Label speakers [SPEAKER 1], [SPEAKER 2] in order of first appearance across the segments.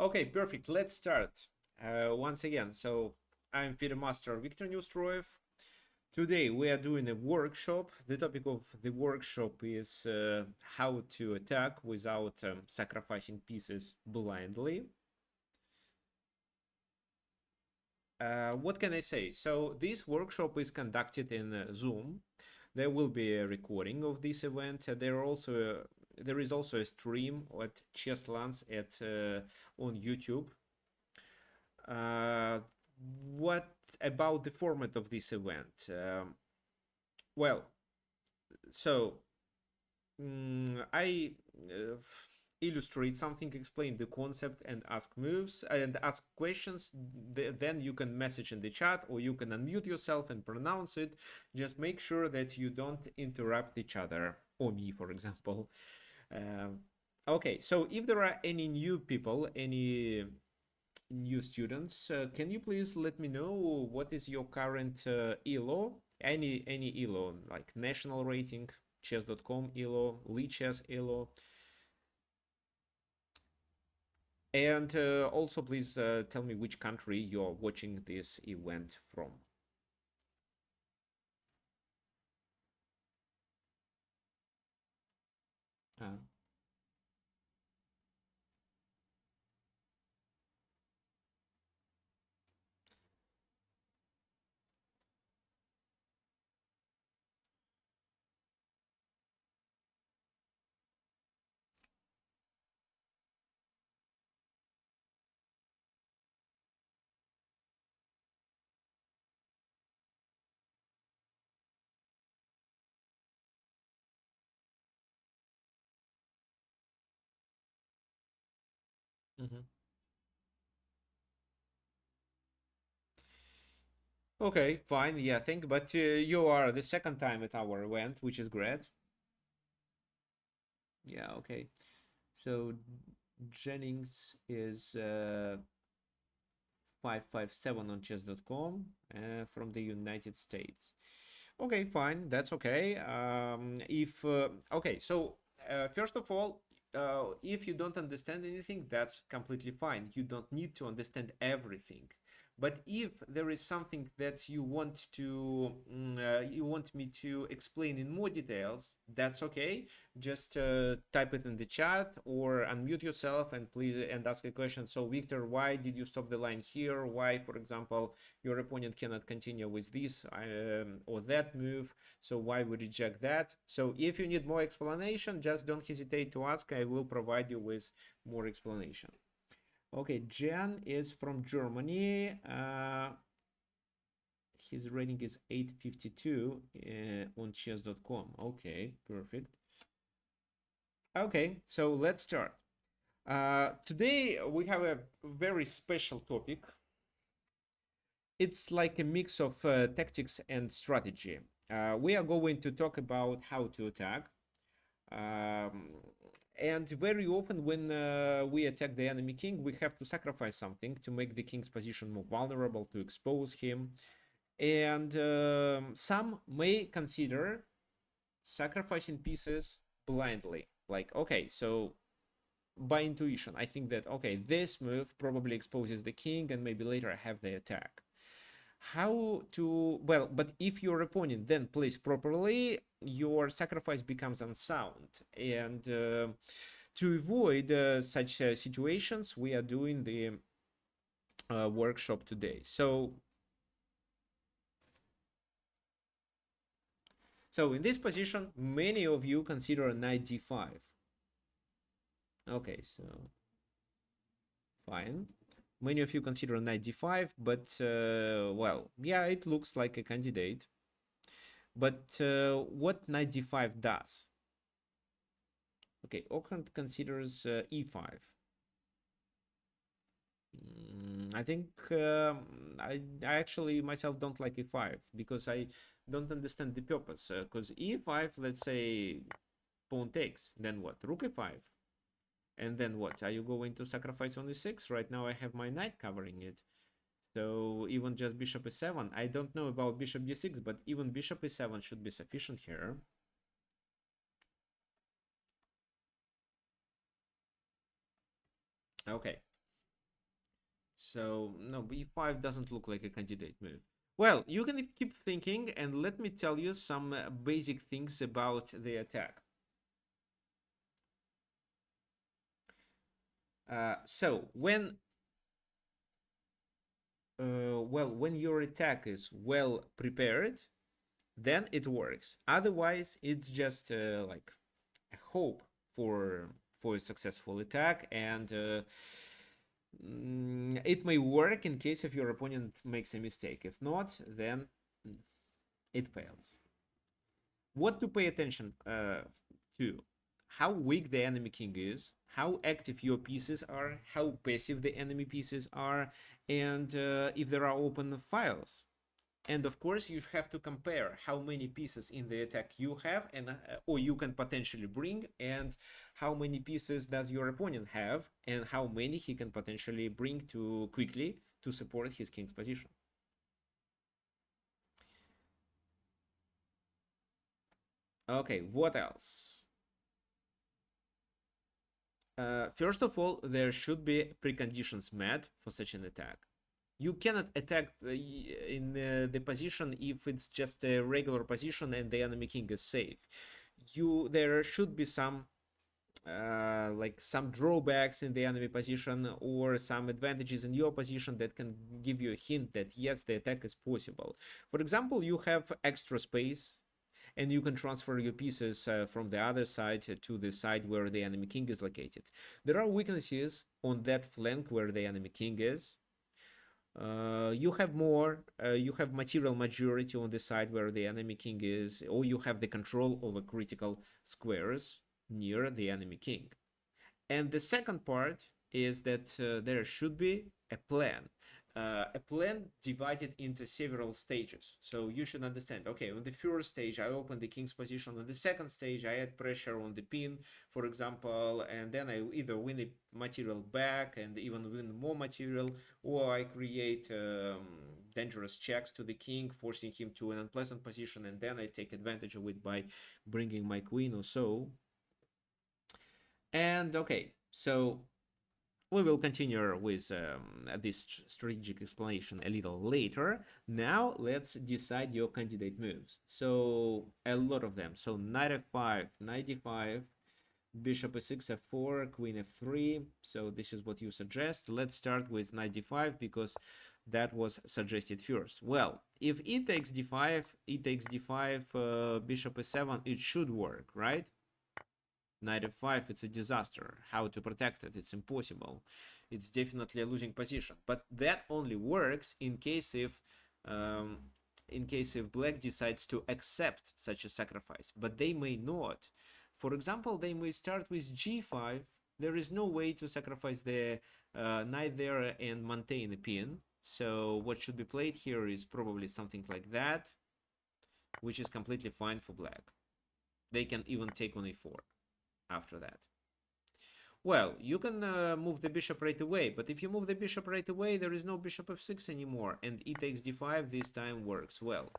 [SPEAKER 1] Okay, perfect. Let's start once again. So I'm FIDE Master Viktor Neustroev. Today we are doing a workshop. The topic of the workshop is how to attack without sacrificing pieces blindly. What can I say? So this workshop is conducted in Zoom. There will be a recording of this event. There is also a stream at Chesslands on YouTube. Uh, what about the format of this event? Well, so I illustrate something, explain the concept, and ask moves and ask questions. Then you can message in the chat, or you can unmute yourself and pronounce it. Just make sure that you don't interrupt each other, or me, for example. Okay, so if there are any new people, any new students, can you please let me know what is your current ELO? Any ELO, like national rating, chess.com ELO, Lichess ELO. And also please tell me which country you're watching this event from. Uh, mhm. Okay, fine. Yeah, thank. But you are the second time at our event, which is great. Yeah, okay. So Jennings is 557 on chess.com from the United States. Okay, fine. That's okay. If okay, so first of all, if you don't understand anything, that's completely fine. You don't need to understand everything. But if there is something that you want me to explain in more details, that's okay. Just type it in the chat or unmute yourself and please and ask a question. So Victor, why did you stop the line here? Why, for example, your opponent cannot continue with this or that move? So why we reject that? So if you need more explanation, just don't hesitate to ask. I will provide you with more explanation. Okay, Jan is from Germany. His rating is 852 on chess.com. Okay, perfect. Okay, so let's start. Today we have a very special topic. It's like a mix of tactics and strategy. We are going to talk about how to attack. Um, and very often when we attack the enemy king, we have to sacrifice something to make the king's position more vulnerable, to expose him. And some may consider sacrificing pieces blindly. Like, okay, so by intuition, I think that, okay, this move probably exposes the king and maybe later I have the attack. How to, well, but if your opponent then plays properly, your sacrifice becomes unsound. And to avoid such situations, we are doing the workshop today. So in this position, many of you consider knight d5. Okay, so fine. Many of you consider knight d5, but well, yeah, it looks like a candidate. But what knight d5 does? Okay, Okhant considers e5. I think I actually myself don't like e5 because I don't understand the purpose. Because e5, let's say pawn takes, then what? Rook e5. And then what? Are you going to sacrifice on e6? Right now I have my knight covering it. So even just bishop e7. I don't know about bishop d6, but even bishop e7 should be sufficient here. Okay. So no, b5 doesn't look like a candidate move. Well, you can keep thinking, and let me tell you some basic things about the attack. So when your attack is well prepared, then it works. Otherwise, it's just like a hope for a successful attack, and it may work in case if your opponent makes a mistake. If not, then it fails. What to pay attention to? How weak the enemy king is, how active your pieces are, how passive the enemy pieces are, and if there are open files. And of course, you have to compare how many pieces in the attack you have, and or you can potentially bring, and how many pieces does your opponent have, and how many he can potentially bring to quickly to support his king's position. Okay, what else? First of all, there should be preconditions met for such an attack. You cannot attack in the position if it's just a regular position and the enemy king is safe. There should be some like some drawbacks in the enemy position or some advantages in your position that can give you a hint that yes, the attack is possible. For example, you have extra space and you can transfer your pieces from the other side to the side where the enemy king is located. There are weaknesses on that flank where the enemy king is. You have material majority on the side where the enemy king is, or you have the control over critical squares near the enemy king. And the second part is that there should be a plan divided into several stages. So you should understand, okay, on the first stage, I open the king's position. On the second stage, I add pressure on the pin, for example, and then I either win the material back and even win more material, or I create dangerous checks to the king, forcing him to an unpleasant position, and then I take advantage of it by bringing my queen or so. And okay, so we will continue with this strategic explanation a little later. Now let's decide your candidate moves. So a lot of them. So knight f5, knight d5, bishop e6, f4, queen f3. So this is what you suggest. Let's start with knight d5 because that was suggested first. Well, if e takes d5, bishop e7, it should work, right? Knight f5, it's a disaster. How to protect it? It's impossible. It's definitely a losing position. But that only works in case if black decides to accept such a sacrifice. But they may not. For example, they may start with g5. There is no way to sacrifice the knight there and maintain a pin. So what should be played here is probably something like that, which is completely fine for black. They can even take on a4 after that. Well, you can move the bishop right away, but if you move the bishop right away, there is no bishop f6 anymore, and e takes d5 this time works well.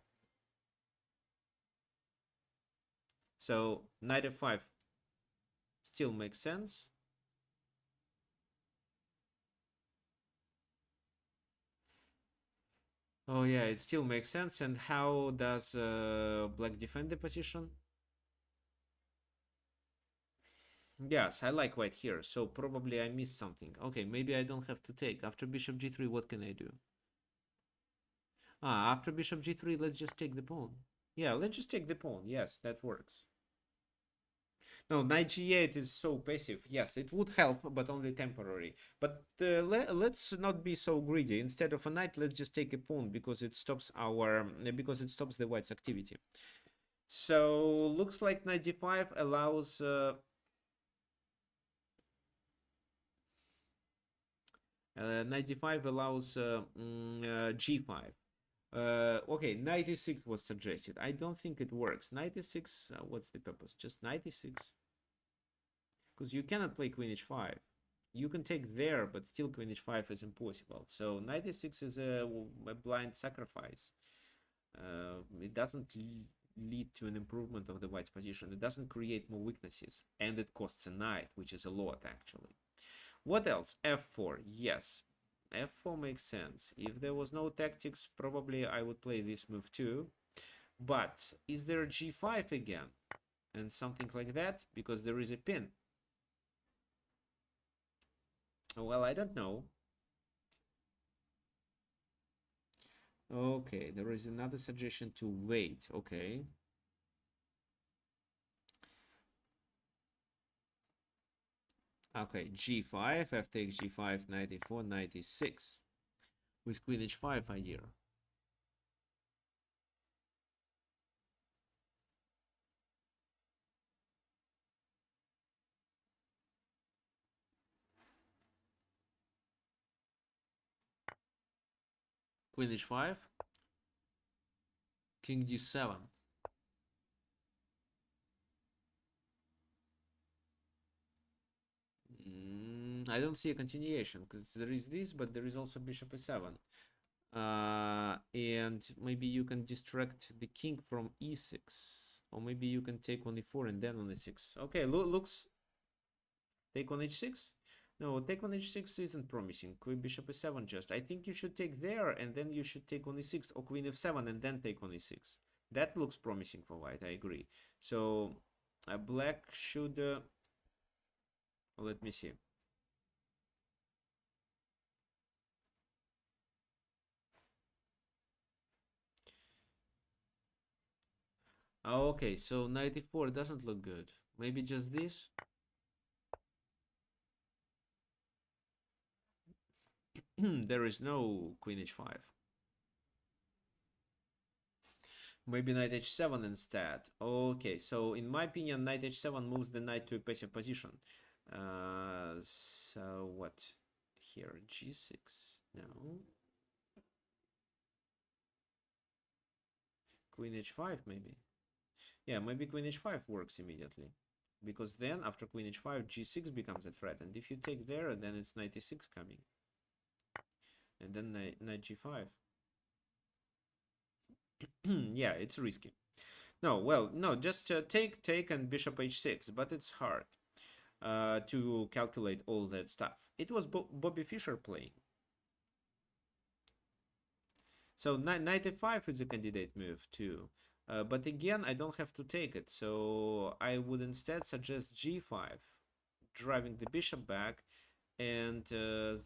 [SPEAKER 1] So knight f5 still makes sense. Oh yeah, it still makes sense. And how does black defend the position? Yes, I like white here, so probably I missed something. Okay, maybe I don't have to take. After bishop g3, what can I do? After bishop g3, let's just take the pawn. Yeah, let's just take the pawn. Yes, that works. No, knight g8 is so passive. Yes, it would help, but only temporary. But let's not be so greedy. Instead of a knight, let's just take a pawn because it stops the white's activity. So looks like knight d5 allows knight d5 allows g5. Okay, knight e6 was suggested. I don't think it works. Knight e6, what's the purpose? Just knight e6? Because you cannot play queen h5. You can take there, but still queen h5 is impossible. So knight e6 is a blind sacrifice. It doesn't lead to an improvement of the white's position. It doesn't create more weaknesses, and it costs a knight, which is a lot actually. What else? f4, yes. f4 makes sense. If there was no tactics, probably I would play this move too. But is there g5 again? And something like that? Because there is a pin. Well, I don't know. Okay, there is another suggestion to wait. Okay. Okay, g5, f takes g5, knight e4, knight e6. With queen h5 idea. Queen h5, king d7. I don't see a continuation because there is this, but there is also bishop e7. And maybe you can distract the king from e6, or maybe you can take on e4 and then on e6. Okay, looks take on h6. No, take on h6 isn't promising. Queen bishop e7 just. I think you should take there and then you should take on e6, or queen f7 and then take on e6. That looks promising for white, I agree. So black should let me see. Okay, so knight e4 doesn't look good. Maybe just this. There is no queen h5. Maybe knight h7 instead. Okay, so in my opinion, knight h7 moves the knight to a passive position. So what? Here, g6. No. Queen h5 maybe. Yeah, maybe queen h5 works immediately. Because then after queen h5, g6 becomes a threat. And if you take there, then it's knight e6 coming. And then knight g5. Yeah, it's risky. No, well, no, just take and bishop h6, but it's hard to calculate all that stuff. It was Bobby Fischer playing. So knight f5 is a candidate move too. But again, I don't have to take it. So I would instead suggest g5, driving the bishop back. And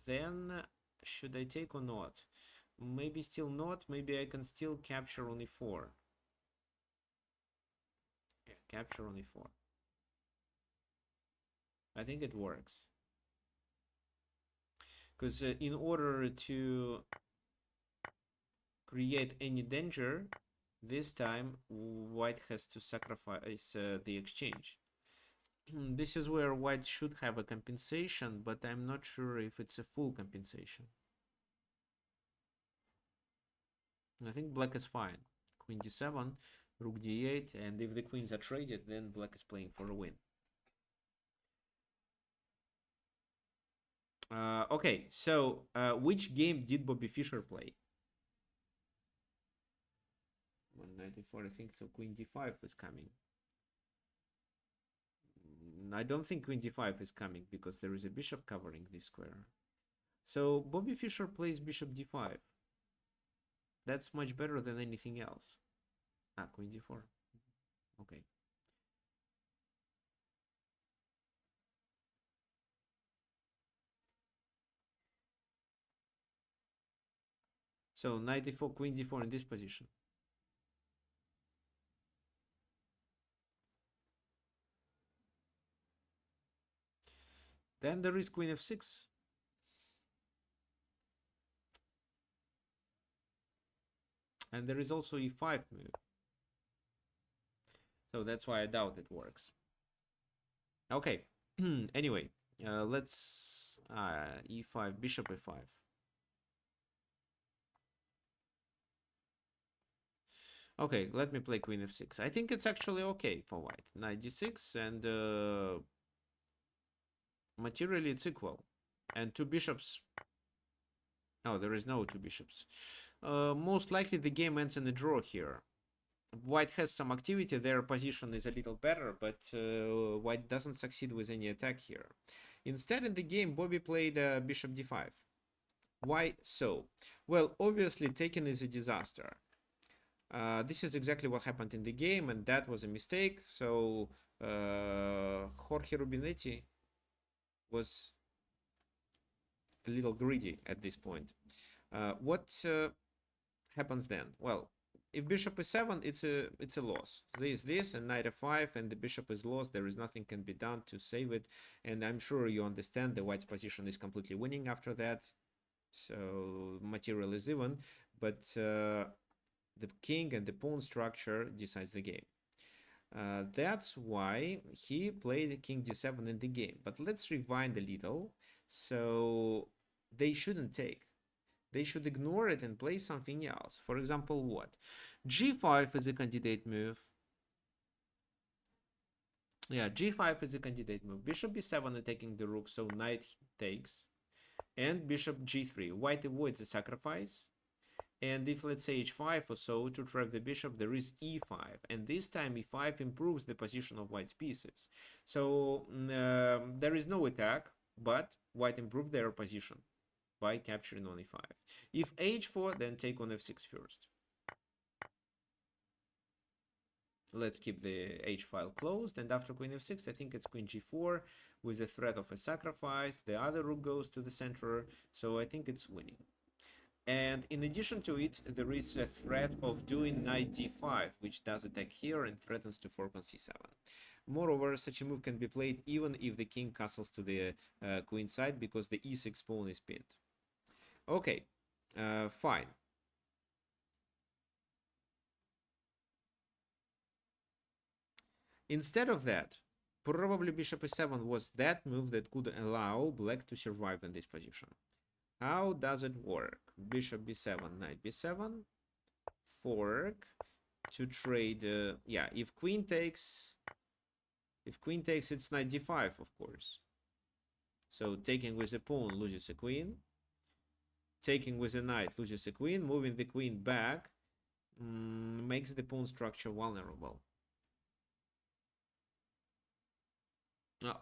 [SPEAKER 1] then should I take or not? Maybe still not. Maybe I can still capture on e4. Yeah, capture on e4. I think it works. Because in order to create any danger, this time white has to sacrifice the exchange. This is where white should have a compensation, but I'm not sure if it's a full compensation. I think black is fine. Queen d7, rook d8, and if the queens are traded, then black is playing for a win. Okay, so which game did Bobby Fischer play? 194, I think so. Queen d5 is coming. I don't think queen d5 is coming because there is a bishop covering this square. So Bobby Fischer plays bishop d5. That's much better than anything else. Queen d4. Okay. So knight d4, queen d4 in this position. Then there is queen f6. And there is also e5 move. So that's why I doubt it works. Okay. Anyway, let's e5, bishop e5. Okay, let me play queen f6. I think it's actually okay for white. Knight d6 and materially it's equal. And two bishops. No, there is no two bishops. Most likely the game ends in a draw here. White has some activity, their position is a little better, but white doesn't succeed with any attack here. Instead, in the game, Bobby played bishop d5. Why so? Well, obviously taking is a disaster. This is exactly what happened in the game, and that was a mistake. So Jorge Rubinetti was a little greedy at this point. What happens then? Well, if bishop is 7, it's a loss. This and knight f5, and the bishop is lost. There is nothing can be done to save it, and I'm sure you understand the white's position is completely winning after that. So material is even, but the king and the pawn structure decides the game. That's why he played king d7 in the game. But let's rewind a little. So they shouldn't take. They should ignore it and play something else. For example, what? g5 is a candidate move. Yeah, g5 is a candidate move. Bishop b7 attacking the rook, so knight takes. And bishop g3. White avoids a sacrifice. And if, let's say, h5 or so, to trap the bishop, there is e5. And this time e5 improves the position of white's pieces. So there is no attack, but white improved their position by capturing on e5. If h4, then take on f6 first. Let's keep the h file closed. And after queen f6, I think it's queen g4 with the threat of a sacrifice. The other rook goes to the center. So I think it's winning. And in addition to it, there is a threat of doing knight d5, which does attack here and threatens to fork on c7. Moreover, such a move can be played even if the king castles to the queen side, because the e6 pawn is pinned. Okay, fine. Instead of that, probably bishop e7 was that move that could allow black to survive in this position. How does it work? Bishop b7, knight b7, fork to trade. Yeah, if queen takes, it's knight d5, of course. So taking with a pawn loses a queen. Taking with a knight loses a queen. Moving the queen back makes the pawn structure vulnerable.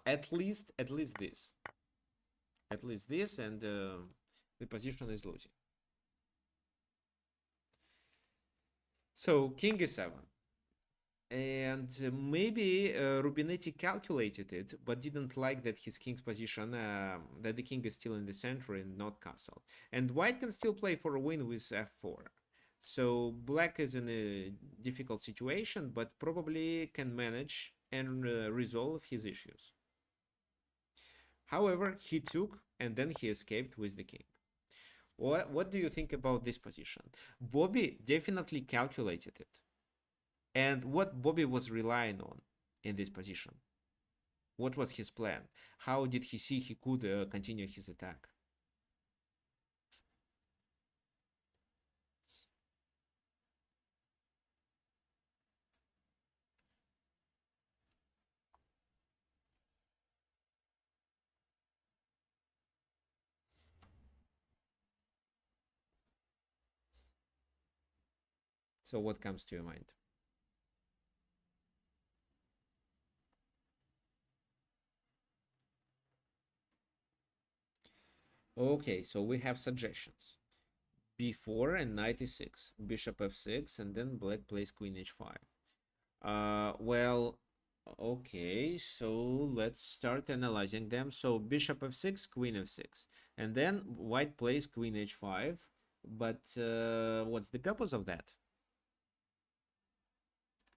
[SPEAKER 1] At least this. At least this, and the position is losing. So king e7. And maybe Rubinetti calculated it, but didn't like that his king's position, that the king is still in the center and not castled. And white can still play for a win with f4. So black is in a difficult situation, but probably can manage and resolve his issues. However, he took and then he escaped with the king. What do you think about this position? Bobby definitely calculated it. And what Bobby was relying on in this position? What was his plan? How did he see he could continue his attack? So what comes to your mind? Okay, so we have suggestions. b4 and knight e6, bishop f6, and then black plays queen h5. Well, okay, so let's start analyzing them. So bishop f6, queen f6, and then white plays queen h5. But what's the purpose of that?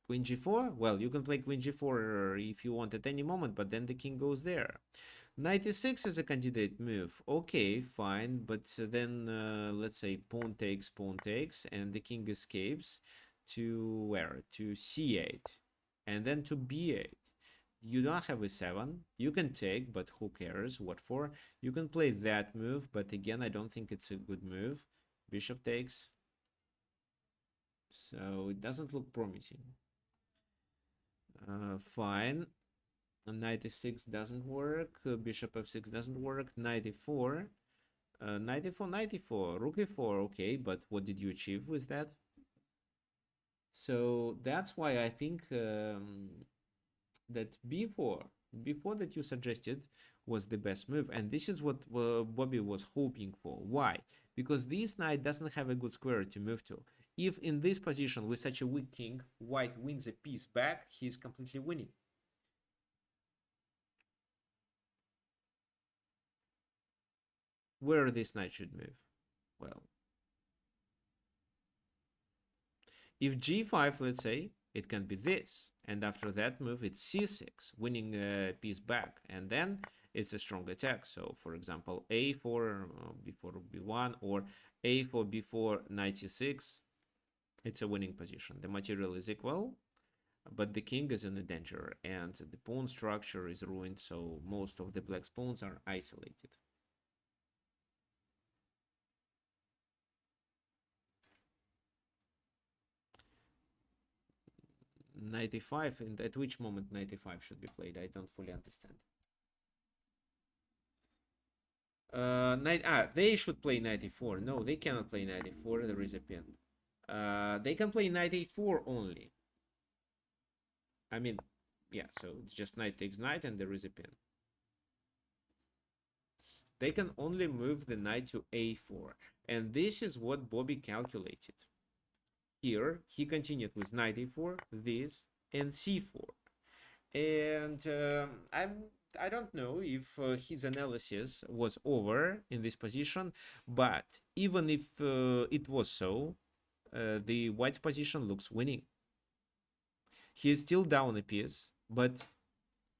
[SPEAKER 1] Queen g4? Well, you can play queen g4 if you want at any moment, but then the king goes there. Knight e6 is a candidate move. Okay, fine, but then let's say pawn takes, and the king escapes to where? To c8, and then to b8. You don't have a 7. You can take, but who cares? What for? You can play that move, but again, I don't think it's a good move. Bishop takes. So it doesn't look promising. Fine. Knight e6 doesn't work. Bishop f6 doesn't work. Knight e4. Knight e4, knight e4. Rook e4. Okay, but what did you achieve with that? So that's why I think that b4 before that you suggested was the best move, and this is what Bobby was hoping for. Why? Because this knight doesn't have a good square to move to. If in this position with such a weak king, white wins a piece back, he's completely winning. Where this knight should move? Well, if g5, let's say, it can be this, and after that move it's c6, winning a piece back, and then it's a strong attack. So for example, a4 before b1, or a4 before knight c6, it's a winning position. The material is equal, but the king is in a danger, and the pawn structure is ruined, so most of the black pawns are isolated. Knight e5, and at which moment knight e5 should be played? I don't fully understand. They should play knight e4. No, they cannot play knight e4. There is a pin. They can play knight e4 only. I mean, yeah, so it's just knight takes knight and there is a pin. They can only move the knight to a4. And this is what Bobby calculated. Here, he continued with knight a4, this, and c4. And I don't know if his analysis was over in this position, but even if it was so, the white's position looks winning. He is still down a piece, but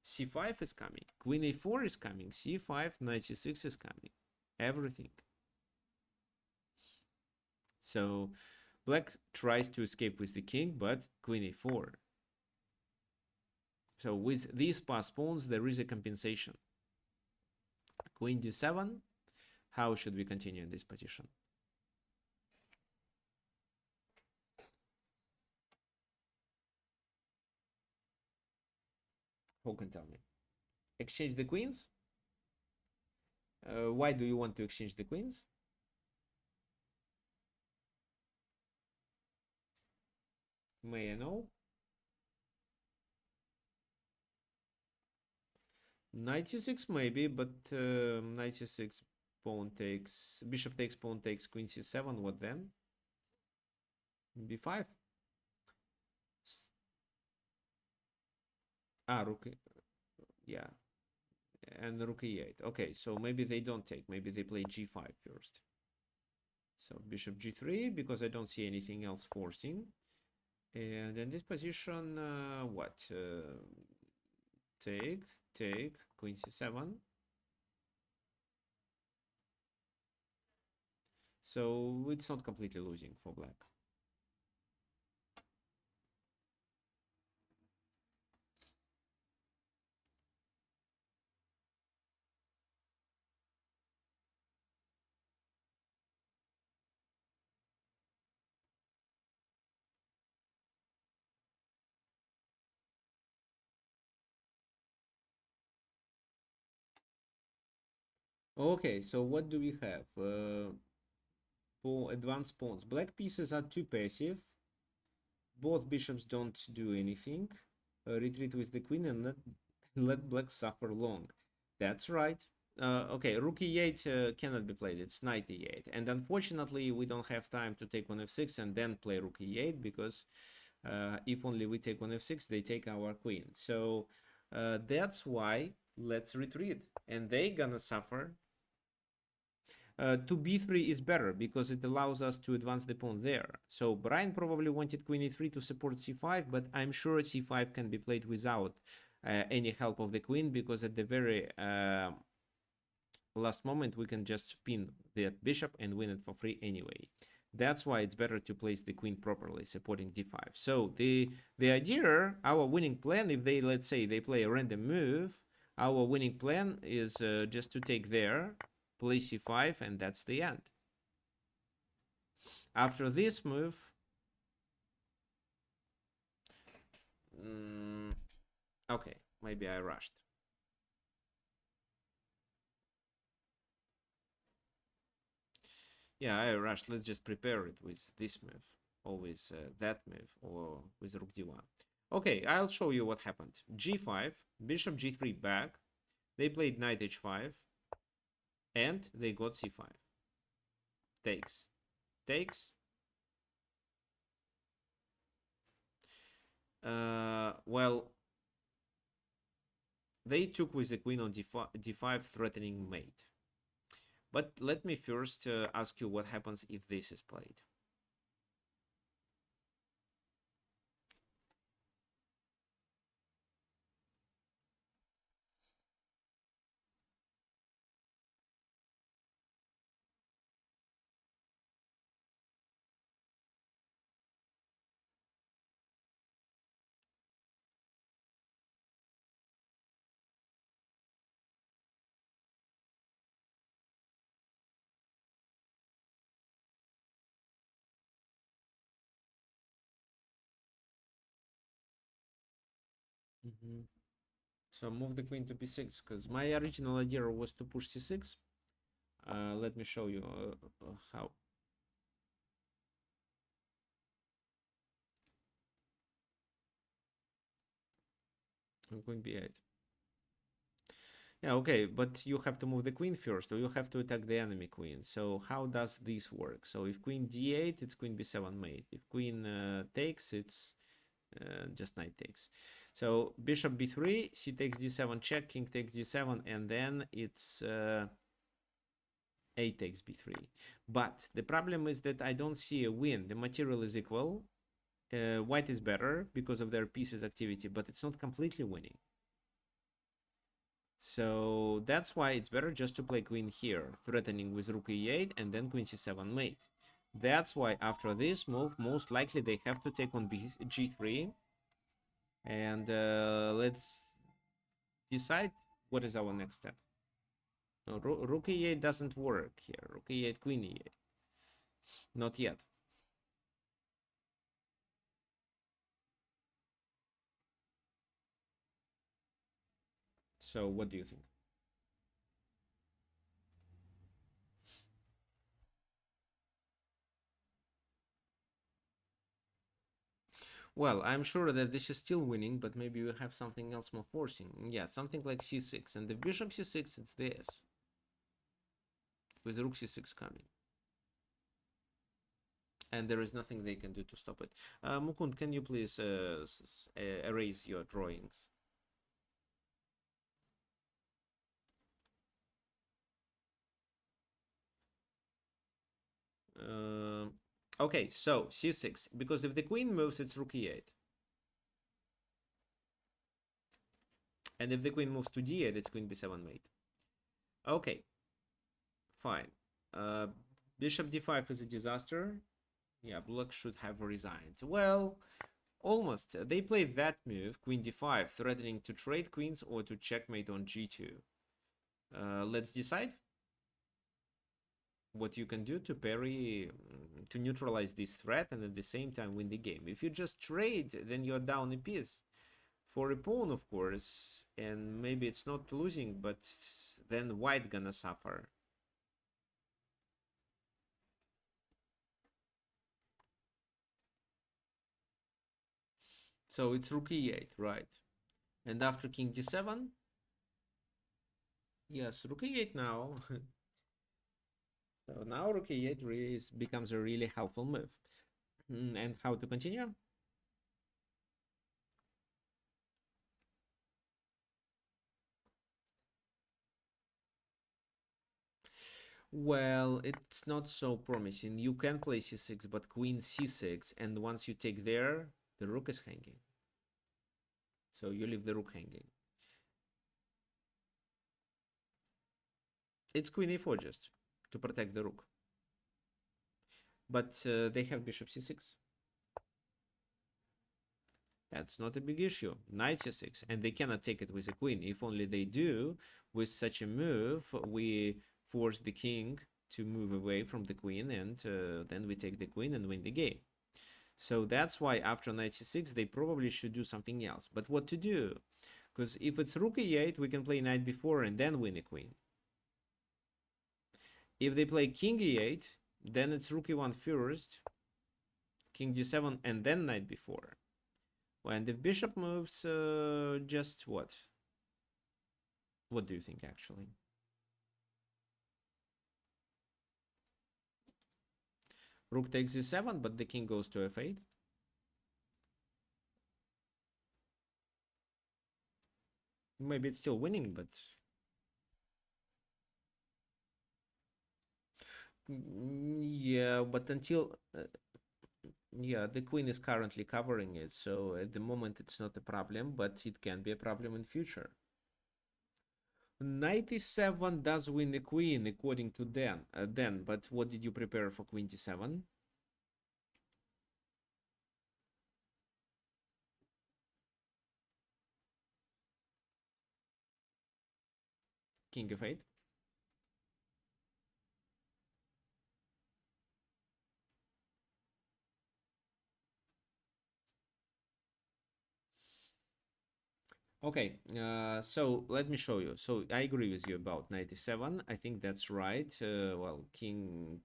[SPEAKER 1] c5 is coming, queen a4 is coming, c5, knight c6 is coming, everything. So black tries to escape with the king, but queen a4. So with these passed pawns, there is a compensation. Queen d7. How should we continue in this position? Who can tell me? Exchange the queens? Why do you want to exchange the queens? May I know? Knight c6 maybe, but knight c6, pawn takes, bishop takes, pawn takes, queen c7, what then? b5. Rook, yeah, and rook e8. Okay, so maybe they don't take, maybe they play g5 first. So bishop g3, because I don't see anything else forcing. And in this position, what? Take, queen c7. So it's not completely losing for black. Okay, so what do we have? For advanced pawns, black pieces are too passive. Both bishops don't do anything. Retreat with the queen and let black suffer long. That's right. Okay, rook e8 cannot be played. It's knight e8. And unfortunately, we don't have time to take on f6 and then play rook e8, because if only we take on f6, they take our queen. So that's why let's retreat. And they gonna suffer. To b3 is better because it allows us to advance the pawn there. So Brian probably wanted queen e3 to support c5, but I'm sure c5 can be played without any help of the queen, because at the very last moment we can just spin the bishop and win it for free anyway. That's why it's better to place the queen properly, supporting d5. So the idea, our winning plan, if they, let's say, they play a random move, our winning plan is just to take there, play c5, and that's the end. After this move, okay, maybe I rushed. Yeah, I rushed. Let's just prepare it with this move, or with that move, or with rook d1. Okay, I'll show you what happened. G5, bishop G3 back. They played knight H5, and they got C5. Takes, takes. Well, they took with the queen on D5, threatening mate. But let me first ask you what happens if this is played. Mm-hmm. So move the queen to b6, because my original idea was to push c6. Let me show you how. Queen b8. Yeah, okay, but you have to move the queen first, or you have to attack the enemy queen. So how does this work? So if queen d8, it's queen b7 mate. If queen takes, it's just knight takes. So bishop b3, c takes d7 check, king takes d7, and then it's a takes b3. But the problem is that I don't see a win. The material is equal. White is better because of their pieces activity, but it's not completely winning. So that's why it's better just to play queen here, threatening with rook e8 and then queen c7 mate. That's why after this move, most likely they have to take on g3. And let's decide what is our next step. No, rook e8 doesn't work here. Rook e8, queen e8. Not yet. So what do you think? Well, I'm sure that this is still winning, but maybe you have something else more forcing. Yeah, something like c6. And the bishop c6, it's this. With rook c6 coming. And there is nothing they can do to stop it. Mukund, can you please erase your drawings? Okay, so c6, because if the queen moves, it's rook e8. And if the queen moves to d8, it's queen b7 mate. Okay, fine. Bishop d5 is a disaster. Yeah, black should have resigned. Well, almost. They played that move, queen d5, threatening to trade queens or to checkmate on g2. Let's decide what you can do to parry, to neutralize this threat and at the same time win the game. If you just trade, then you're down a piece. For a pawn, of course, and maybe it's not losing, but then white gonna suffer. So it's rook e8, right? And after king d7, yes, rook e8 now. So now rook e8 really becomes a really helpful move. And how to continue? Well, it's not so promising. You can play c6, but queen c6, and once you take there, the rook is hanging. So you leave the rook hanging. It's queen e4 just to protect the rook. But they have bishop c6. That's not a big issue. Knight c6, and they cannot take it with a queen. If only they do, with such a move, we force the king to move away from the queen, and then we take the queen and win the game. So that's why after knight c6, they probably should do something else. But what to do? Because if it's rook e8, we can play knight b4 and then win a queen. If they play king e8, then it's rook e1 first, king d7, and then knight b4. And if bishop moves, just what? What do you think, actually? Rook takes e7, but the king goes to f8. Maybe it's still winning, but... Yeah, but until... yeah, the queen is currently covering it, so at the moment it's not a problem, but it can be a problem in future. Knight e7 does win the queen, according to Dan, but what did you prepare for queen d7? King f8. Okay, so let me show you. So I agree with you about 97. I think that's right. Well, king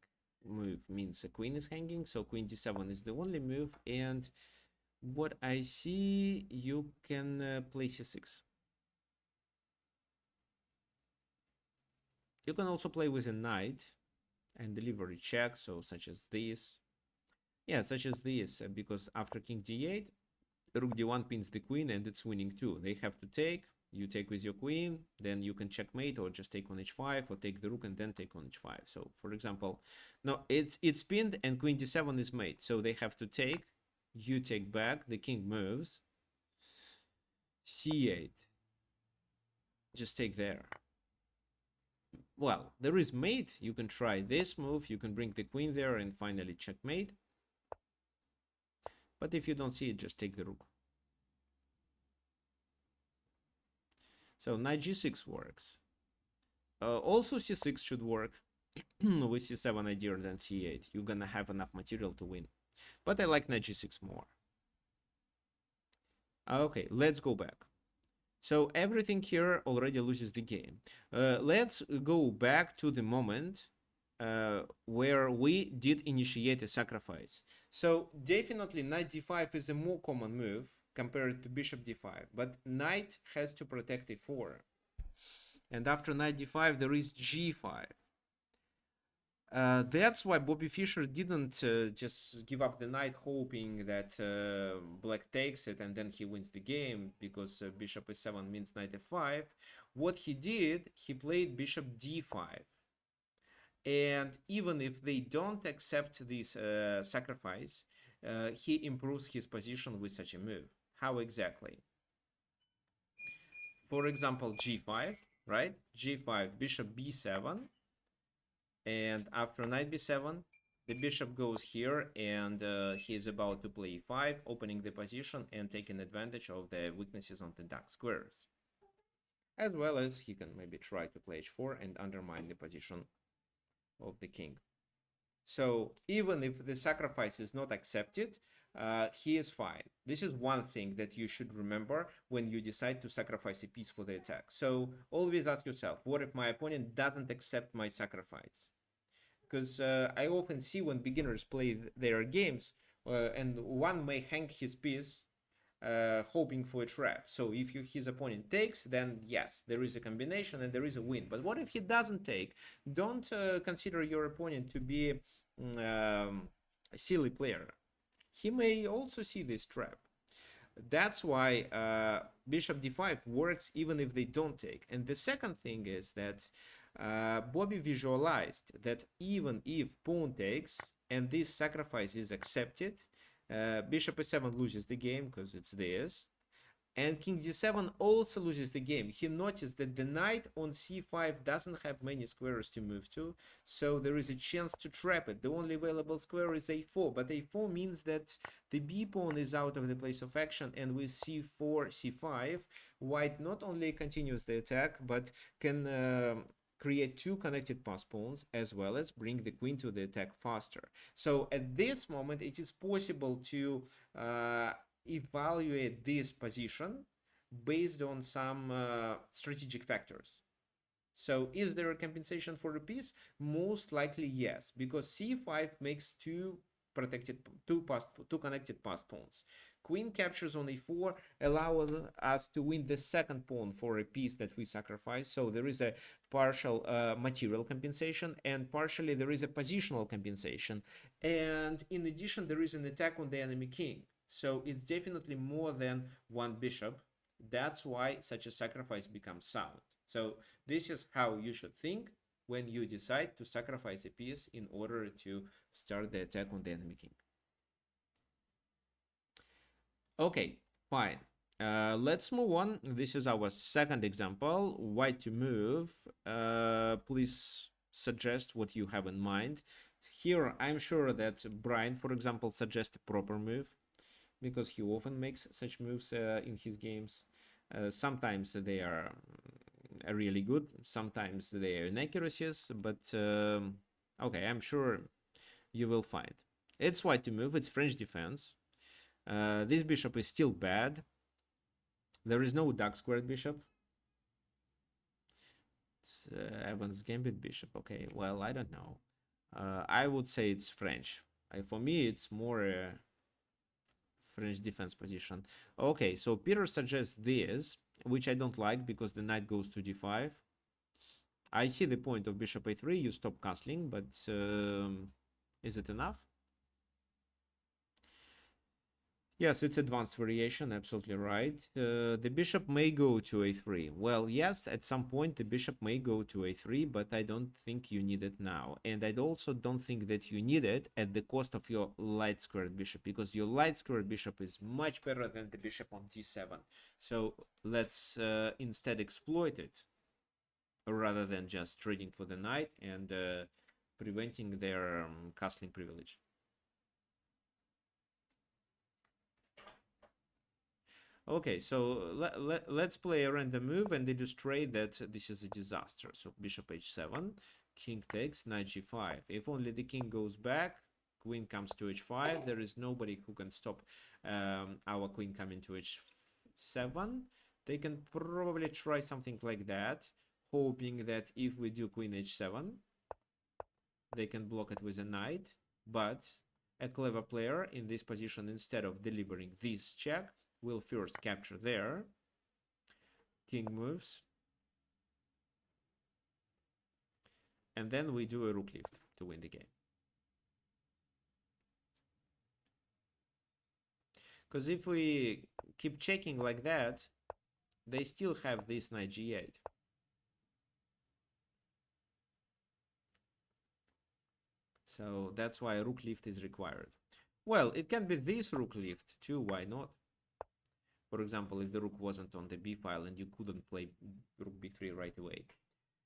[SPEAKER 1] move means a queen is hanging, so queen d7 is the only move. And what I see, you can play c6. You can also play with a knight and deliver a check, so such as this. Yeah, such as this, because after king d8, rook d1 pins the queen and it's winning too. They have to take. You take with your queen, then you can checkmate or just take on h5 or take the rook and then take on h5. So, for example, no, it's pinned and queen d7 is made. So they have to take. You take back. The king moves. c8. Just take there. Well, there is mate. You can try this move. You can bring the queen there and finally checkmate. But if you don't see it, just take the rook. So knight g6 works. Also c6 should work. With c7 idea than c8. You're gonna have enough material to win. But I like knight g6 more. Okay, let's go back. So everything here already loses the game. Let's go back to the moment where we did initiate a sacrifice. So definitely knight d5 is a more common move compared to bishop d5, but knight has to protect a4. And after knight d5 there is g5. That's why Bobby Fischer didn't just give up the knight hoping that black takes it and then he wins the game, because bishop e7 means knight f5. What he did, he played bishop d5. And even if they don't accept this sacrifice, he improves his position with such a move. How exactly? For example, g5, right? g5, bishop b7. And after knight b7, the bishop goes here and he is about to play e5, opening the position and taking advantage of the weaknesses on the dark squares. As well as he can maybe try to play h4 and undermine the position of the king. So even if the sacrifice is not accepted, he is fine. This is one thing that you should remember when you decide to sacrifice a piece for the attack. So always ask yourself, what if my opponent doesn't accept my sacrifice? Because I often see when beginners play their games, and one may hang his piece hoping for a trap. So if his opponent takes, then yes, there is a combination and there is a win. But what if he doesn't take? Don't consider your opponent to be a silly player. He may also see this trap. That's why bishop d5 works even if they don't take. And the second thing is that Bobby visualized that even if pawn takes and this sacrifice is accepted, bishop e7 loses the game because it's theirs. And king d7 also loses the game. He noticed that the knight on c5 doesn't have many squares to move to, so there is a chance to trap it. The only available square is a4, but a4 means that the b pawn is out of the place of action, and with c4, c5, white not only continues the attack, but can create two connected pass pawns, as well as bring the queen to the attack faster. So at this moment, it is possible to evaluate this position based on some strategic factors. So is there a compensation for a piece? Most likely yes, because c5 makes two connected pass pawns. Queen captures on a4 allows us to win the second pawn for a piece that we sacrifice. So there is a partial material compensation, and partially there is a positional compensation. And in addition, there is an attack on the enemy king. So it's definitely more than one bishop. That's why such a sacrifice becomes sound. So this is how you should think when you decide to sacrifice a piece in order to start the attack on the enemy king. Okay, fine. Let's move on. This is our second example. White to move. Please suggest what you have in mind. Here, I'm sure that Brian, for example, suggests a proper move because he often makes such moves in his games. Sometimes they are really good. Sometimes they are inaccuracies, but okay, I'm sure you will find. It's white to move. It's French defense. This bishop is still bad. There is no dark squared bishop. It's Evans Gambit bishop. Okay, well, I don't know. I would say it's French. For me, it's more French defense position. Okay, so Peter suggests this, which I don't like because the knight goes to d5. I see the point of bishop a3. You stop castling, but is it enough? Yes, it's advanced variation, absolutely right. The bishop may go to a3. Well, yes, at some point the bishop may go to a3, but I don't think you need it now. And I also don't think that you need it at the cost of your light squared bishop, because your light squared bishop is much better than the bishop on d7. So let's instead exploit it, rather than just trading for the knight and preventing their castling privilege. Okay, so let's play a random move and illustrate that this is a disaster. So bishop h7, king takes, knight g5. If only the king goes back, queen comes to h5. There is nobody who can stop our queen coming to h7. They can probably try something like that, hoping that if we do queen h7, they can block it with a knight. But a clever player in this position, instead of delivering this check, will first capture there. King moves. And then we do a rook lift to win the game. Because if we keep checking like that, they still have this knight g8. So that's why a rook lift is required. Well, it can be this rook lift too, why not? For example, if the rook wasn't on the b file and you couldn't play rook b3 right away.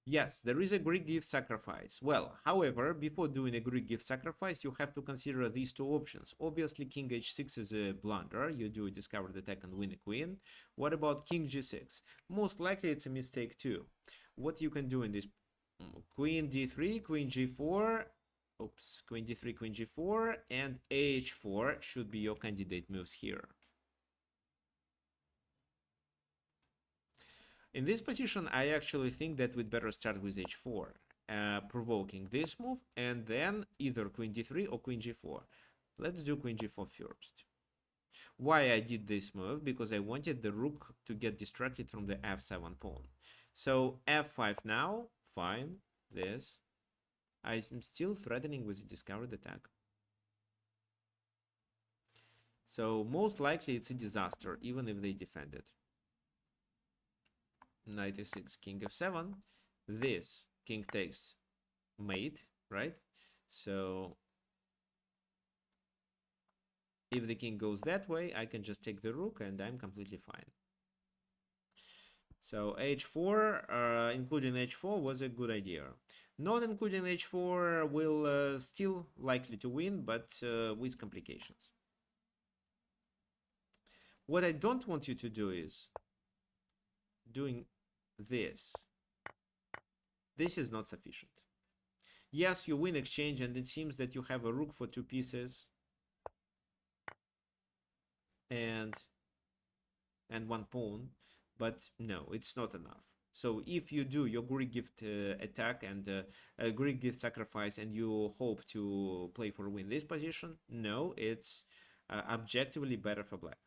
[SPEAKER 1] Yes, there is a Greek gift sacrifice. Well, however, before doing a Greek gift sacrifice, you have to consider these two options. Obviously, king h6 is a blunder. You do a discovered attack and win a queen. What about king g6? Most likely it's a mistake too. What you can do in this, queen d3, queen g4, oops, queen d3, queen g4, and h4 should be your candidate moves here. In this position, I actually think that we'd better start with h4, provoking this move, and then either queen d3 or queen g4. Let's do queen g4 first. Why I did this move? Because I wanted the rook to get distracted from the f7 pawn. So f5 now, fine, this. I'm still threatening with a discovered attack. So most likely it's a disaster, even if they defend it. Knight e6, king f7. This king takes mate, right? So if the king goes that way, I can just take the rook and I'm completely fine. So h4, including h4 was a good idea. Not including h4 will still likely to win, but with complications. What I don't want you to do is doing this. This is not sufficient. Yes, you win exchange and it seems that you have a rook for two pieces and one pawn, but no, it's not enough. So if you do your Greek gift attack and a Greek gift sacrifice and you hope to play for win this position, no, it's objectively better for black.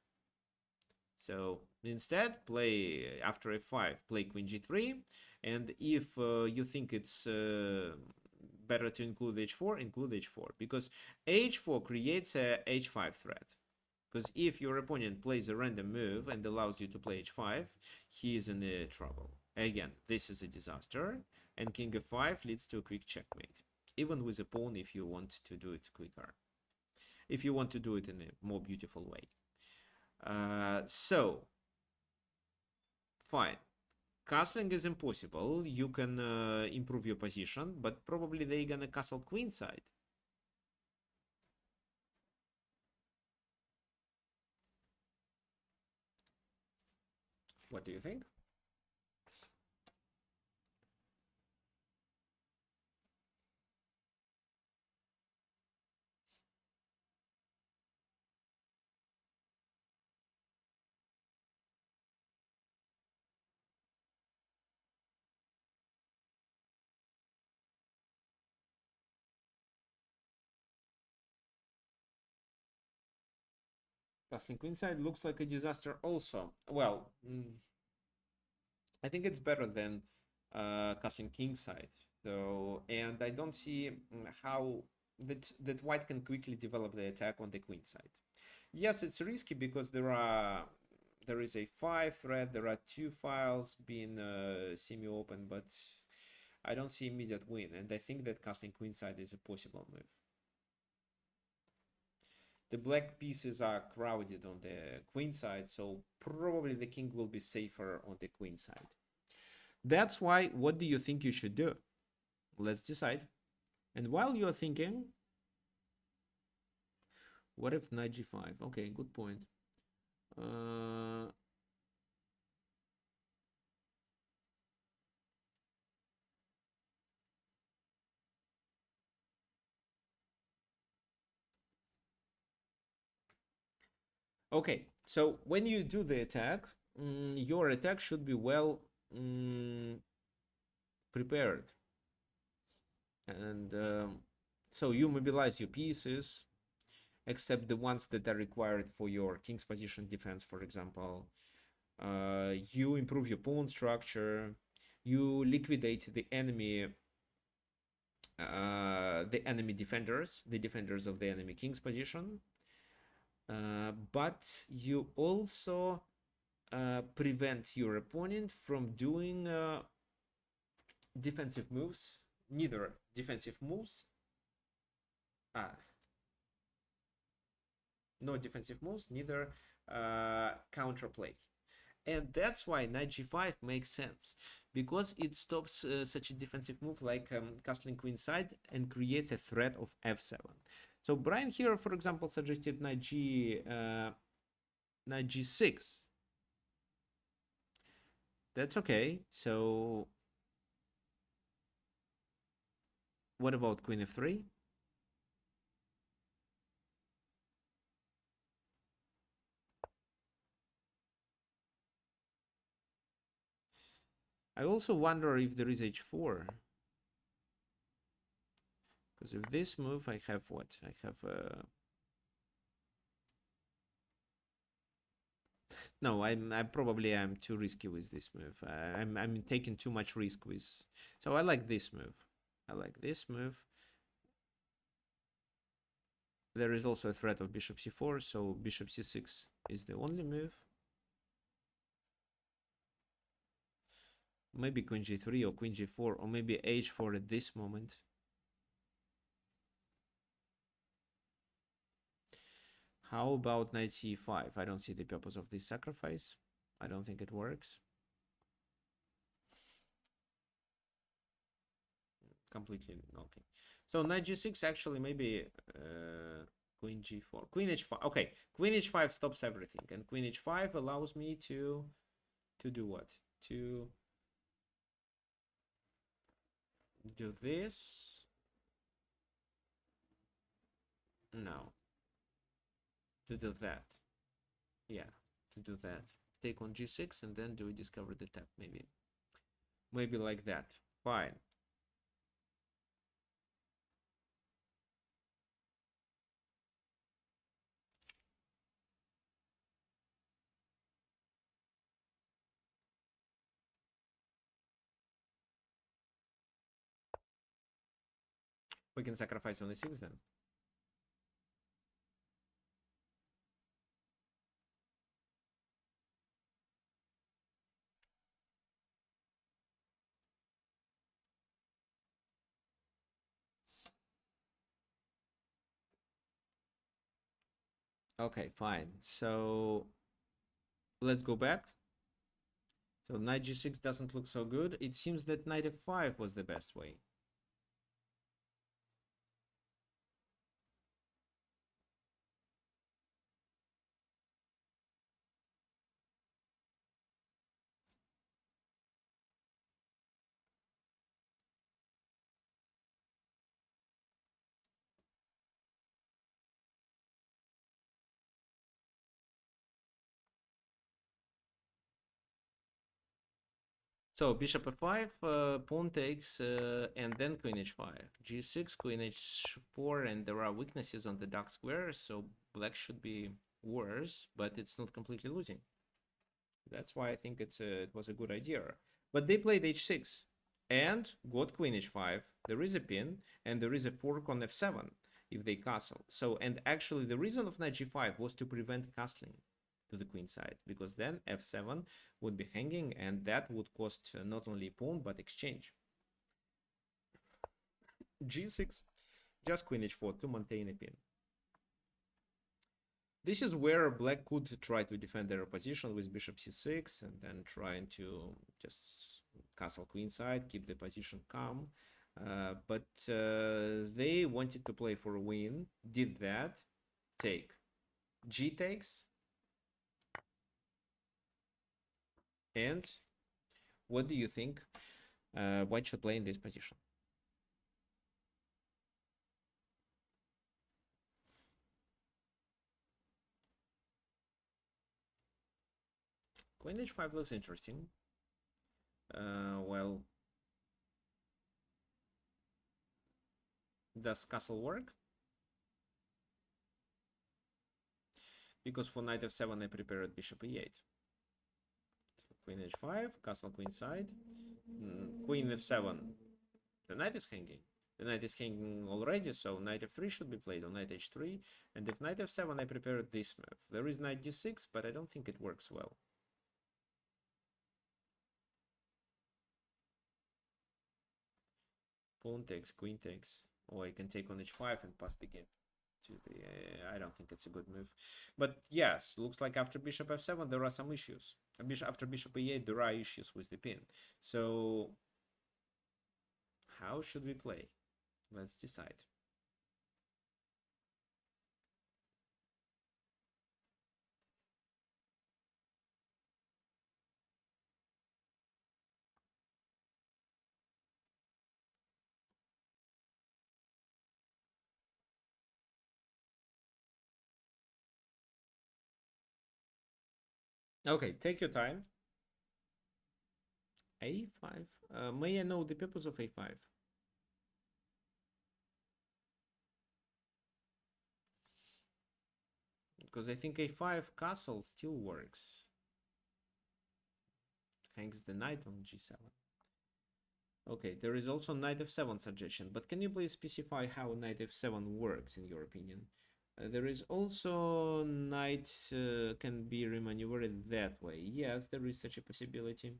[SPEAKER 1] So instead, play after f5, play queen g3, and if you think it's better to include h4, include h4, because h4 creates a h5 threat. Because if your opponent plays a random move and allows you to play h5, he is in trouble. Again, this is a disaster, and king f5 leads to a quick checkmate, even with a pawn if you want to do it quicker, if you want to do it in a more beautiful way. So, fine. Castling is impossible. You can improve your position, but probably they're gonna castle queenside. What do you think? Castling queenside looks like a disaster also. Well, I think it's better than castling kingside. So, and I don't see how that white can quickly develop the attack on the queen side. Yes, it's risky because there is a 5 threat, there are 2 files being semi-open, but I don't see immediate win, and I think that castling queenside is a possible move. The black pieces are crowded on the queen side, so probably the king will be safer on the queen side. That's why, what do you think you should do? Let's decide. And while you're thinking, what if knight g5? Okay, good point. Okay, so when you do the attack, your attack should be well prepared. And so you mobilize your pieces, except the ones that are required for your king's position defense, for example. You improve your pawn structure. You liquidate the enemy defenders, the defenders of the enemy king's position. But you also prevent your opponent from doing defensive moves, neither defensive moves, no defensive moves, neither counterplay. And that's why knight g5 makes sense, because it stops such a defensive move like castling queenside and creates a threat of f7. So Brian here, for example, suggested knight g6. That's okay. So what about queen f3? I also wonder if there is h4. Because if this move, I have what? I have no, I probably am too risky with this move. I'm taking too much risk with. So I like this move. I like this move. There is also a threat of bishop c4, so bishop c6 is the only move. Maybe queen g3 or queen g4 or maybe h4 at this moment. How about knight c5? I don't see the purpose of this sacrifice. I don't think it works. Completely okay. So knight g6 actually maybe queen g4, queen h5. Okay, queen h5 stops everything, and queen h5 allows me to do what? To do this. No. To do that. Yeah, to do that. Take on g6 and then do we discover the tap maybe. Maybe like that. Fine. We can sacrifice on e6 then. Okay, fine. So let's go back. So knight g6 doesn't look so good. It seems that knight f5 was the best way. So bishop f5, pawn takes, and then queen h5, g6, queen h4, and there are weaknesses on the dark square, so black should be worse, but it's not completely losing. That's why I think it was a good idea. But they played h6 and got queen h5. There is a pin, and there is a fork on f7 if they castle. So, and actually the reason of knight g5 was to prevent castling to the queen side, because then f7 would be hanging, and that would cost not only pawn but exchange. g6, just queen h4 to maintain a pin. This is where black could try to defend their position with bishop c6 and then trying to just castle queenside, keep the position calm. But they wanted to play for a win, did that, take. G takes. And what do you think white should play in this position? Queen h5 looks interesting. Well, does castle work? Because for knight f7 I prepared bishop e8. So queen h5, castle queenside, queen f7. The knight is hanging. The knight is hanging already, so knight f3 should be played on knight h3. And if knight f7, I prepared this move. There is knight d6, but I don't think it works well. Pawn takes, queen takes. Or I can take on h5 and pass the game to the... I don't think it's a good move. But yes, looks like after bishop f7, there are some issues. After bishop e8, there are issues with the pin. So how should we play? Let's decide. Okay, take your time. a5. May I know the purpose of a5? Because I think a5 castle still works. Hangs the knight on g7. Okay, there is also knight f7 suggestion, but can you please specify how knight f7 works in your opinion? There is also knight can be remaneuvered that way. Yes, there is such a possibility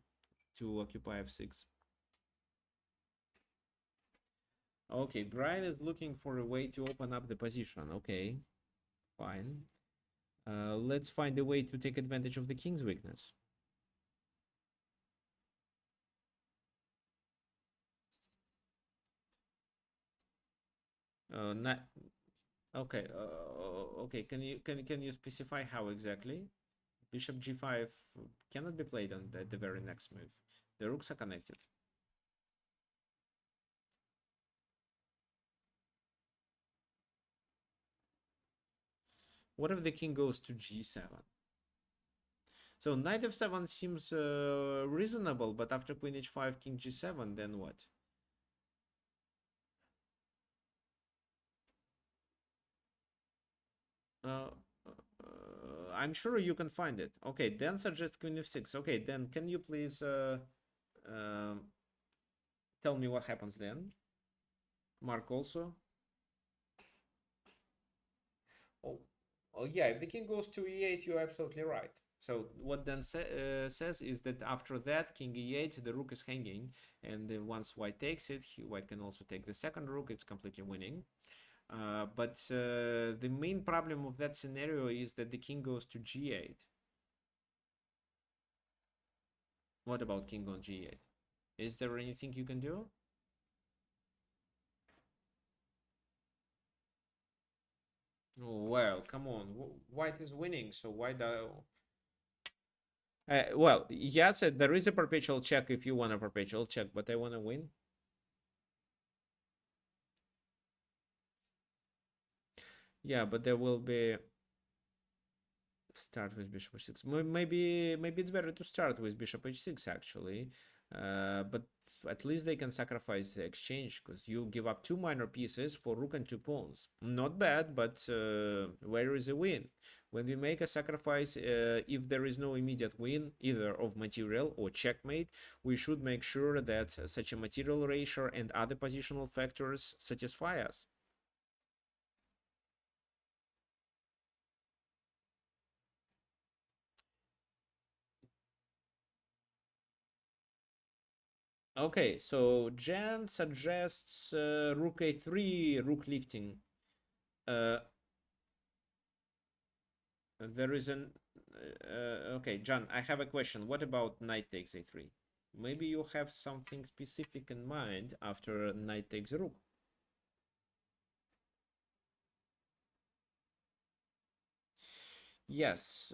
[SPEAKER 1] to occupy f6. Okay, Brian is looking for a way to open up the position. Okay, fine. Let's find a way to take advantage of the king's weakness. Not okay. Okay. Can you specify how exactly? Bishop g5 cannot be played on the very next move. The rooks are connected. What if the king goes to g7? So knight f7 seems reasonable, but after queen h5, king g7, then what? I'm sure you can find it. Okay, then suggest queen f6. Okay, then can you please tell me what happens then? Mark also. Oh, oh yeah, if the king goes to e8, you're absolutely right. So what Dan says is that after that, king e8, the rook is hanging, and once white takes it, white can also take the second rook. It's completely winning. But the main problem of that scenario is that the king goes to g8. What about king on g8? Is there anything you can do? Oh, well, come on. White is winning, so why do... well, yes, there is a perpetual check if you want a perpetual check, but I want to win. Yeah, but there will be... Start with bishop h6. Maybe it's better to start with bishop h6 actually, but at least they can sacrifice the exchange because you give up two minor pieces for rook and two pawns. Not bad, but where is the win? When we make a sacrifice, if there is no immediate win either of material or checkmate, we should make sure that such a material ratio and other positional factors satisfy us. Okay, so Jan suggests rook a3, rook lifting. Uh, there is an... okay, Jan, I have a question. What about knight takes a3? Maybe you have something specific in mind after knight takes rook. Yes.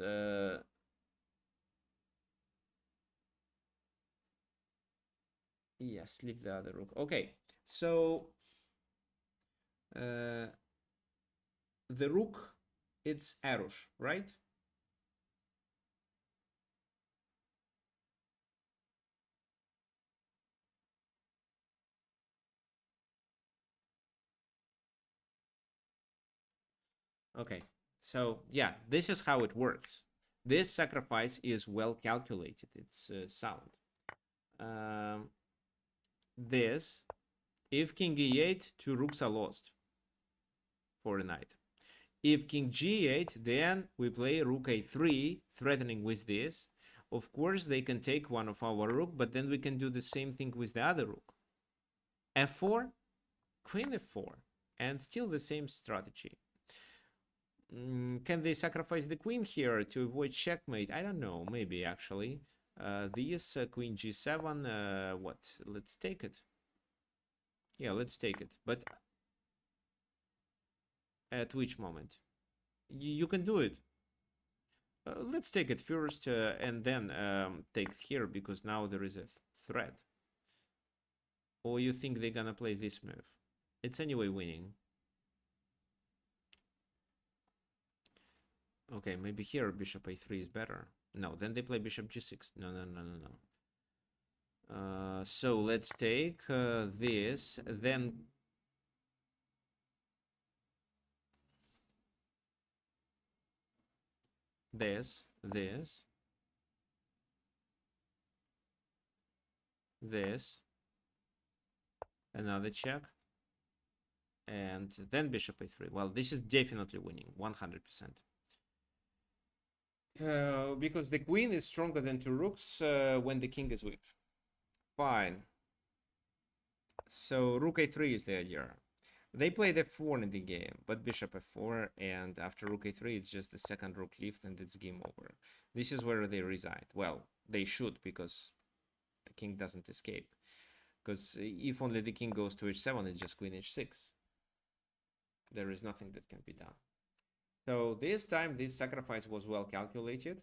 [SPEAKER 1] Yes, leave the other rook. Okay, so the rook, it's Arush, right? Okay, so yeah, this is how it works. This sacrifice is well calculated. It's sound. Um, this, if king e8, two rooks are lost for a knight. If king g8, then we play rook a3, threatening with this. Of course, they can take one of our rook, but then we can do the same thing with the other rook. f4, queen f4, and still the same strategy. Can they sacrifice the queen here to avoid checkmate? I don't know. Maybe, actually. This queen g7, what? Let's take it. Yeah, let's take it. But at which moment? You can do it. Let's take it first and then take here because now there is a threat. Or you think they're gonna play this move? It's anyway winning. Okay, maybe here bishop a3 is better. No, then they play bishop g6. No, no, no, no, no. So let's take this, then this, this, another check, and then bishop a3. Well, this is definitely winning, 100%. Because the queen is stronger than two rooks when the king is weak. Fine. So rook a3 is the idea. They played f4 in the game, but bishop f4, and after rook a3, it's just the second rook lift, and it's game over. This is where they reside. Well, they should, because the king doesn't escape. Because if only the king goes to h7, it's just queen h6. There is nothing that can be done. So this time, this sacrifice was well calculated.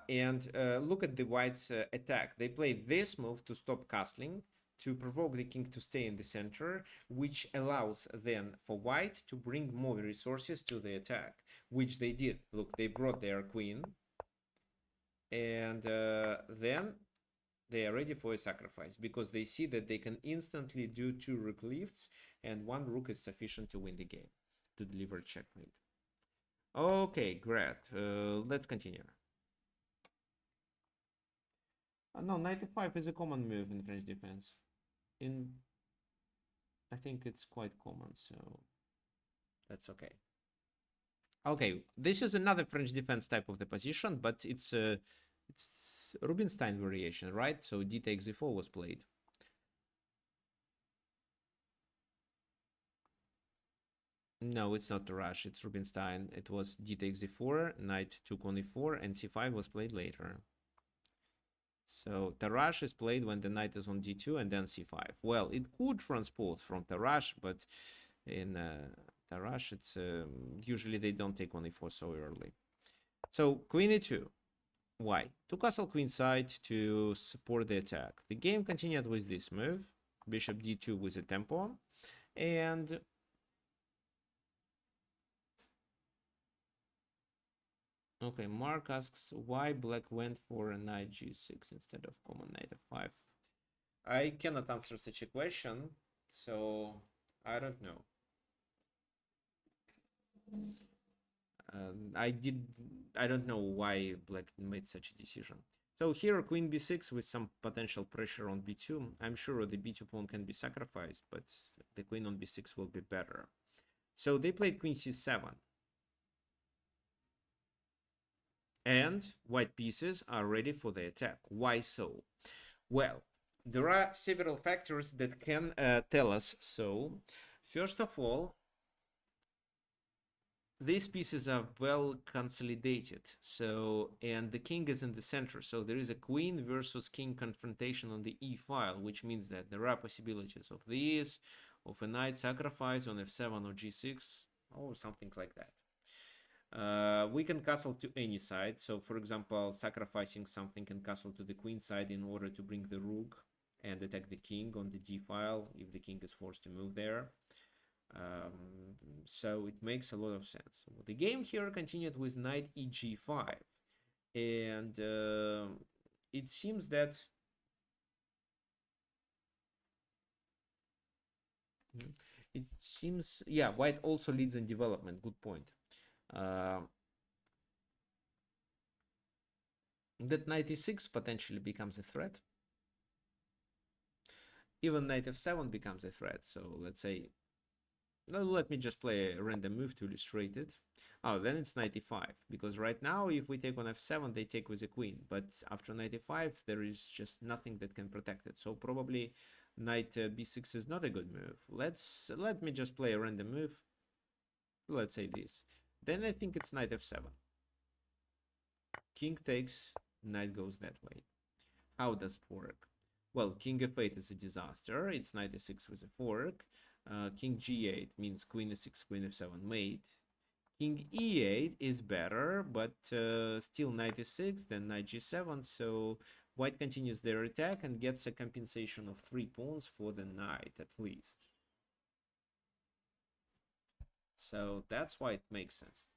[SPEAKER 1] And look at the whites' attack. They played this move to stop castling, to provoke the king to stay in the center, which allows then for white to bring more resources to the attack, which they did. Look, they brought their queen, and then they are ready for a sacrifice because they see that they can instantly do two rook lifts, and one rook is sufficient to win the game, to deliver checkmate. Okay, great. Let's continue. No, 95 is a common move in French defense. In I think it's quite common, so that's okay. Okay, this is another French defense type of the position, but it's Rubinstein variation, right? So d takes e4 was played. No, it's not Tarrasch, it's Rubinstein. It was d takes e4, knight took on e4, and c5 was played later. So Tarrasch is played when the knight is on d2 and then c5. Well, it could transpose from Tarrasch, but in Tarrasch, it's usually they don't take on e4 so early. So queen e2. Why? To castle queenside to support the attack. The game continued with this move, bishop d2 with a tempo, and okay, Mark asks why black went for a knight g6 instead of common knight f5. I cannot answer such a question, so I don't know. I don't know why black made such a decision. So here queen b6 with some potential pressure on b2. I'm sure the b2 pawn can be sacrificed, but the queen on b6 will be better. So they played queen c7. And white pieces are ready for the attack. Why so? Well, there are several factors that can tell us so. First of all, these pieces are well consolidated, so, and the king is in the center, so there is a queen versus king confrontation on the e file, which means that there are possibilities of this, of a knight sacrifice on f7 or g6 or something like that. We can castle to any side, so for example sacrificing something and castle to the queen side in order to bring the rook and attack the king on the d file if the king is forced to move there. So it makes a lot of sense. The game here continued with knight eg5, and it seems that yeah, white also leads in development. Good point. That knight e6 potentially becomes a threat. Even knight f7 becomes a threat. So let's say, let me just play a random move to illustrate it. Oh, then it's knight e5, because right now if we take on f7 they take with a queen, but after knight e5 there is just nothing that can protect it. So probably knight b6 is not a good move. Let me just play a random move. Let's say this. Then I think it's knight f7. King takes, knight goes that way. How does it work? Well, king f8 is a disaster. It's knight e6 with a fork. King g8 means queen e6, queen f7 mate. King e8 is better, but still knight e6, then knight g7. So white continues their attack and gets a compensation of 3 pawns for the knight at least. So that's why it makes sense.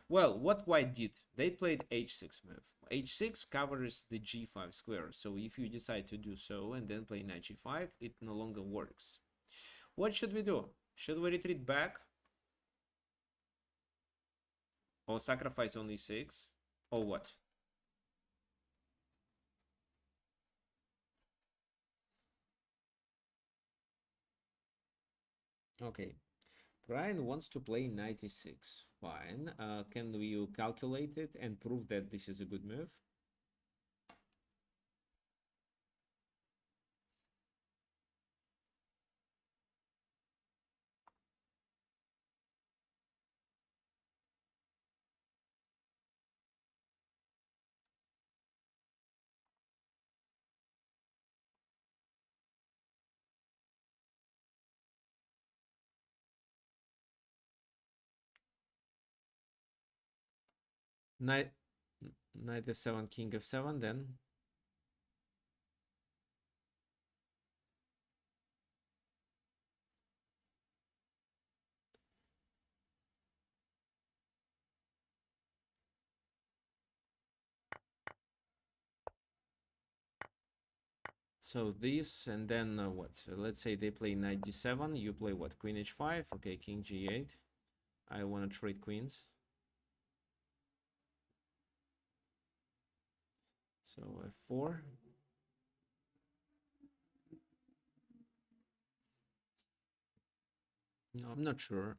[SPEAKER 1] Well, what white did, they played h6 move. h6 covers the g5 square, so if you decide to do so and then play knight g5, it no longer works. What should we do? Should we retreat back? Or sacrifice on e6? Or what? Okay. Brian wants to play knight e6. Fine. Can you calculate it and prove that this is a good move? Knight, knight f7, king f7, then so this, and then what? So let's say they play knight d7, you play what? Queen h5, okay, king g8. I want to trade queens. So f4. No, I'm not sure.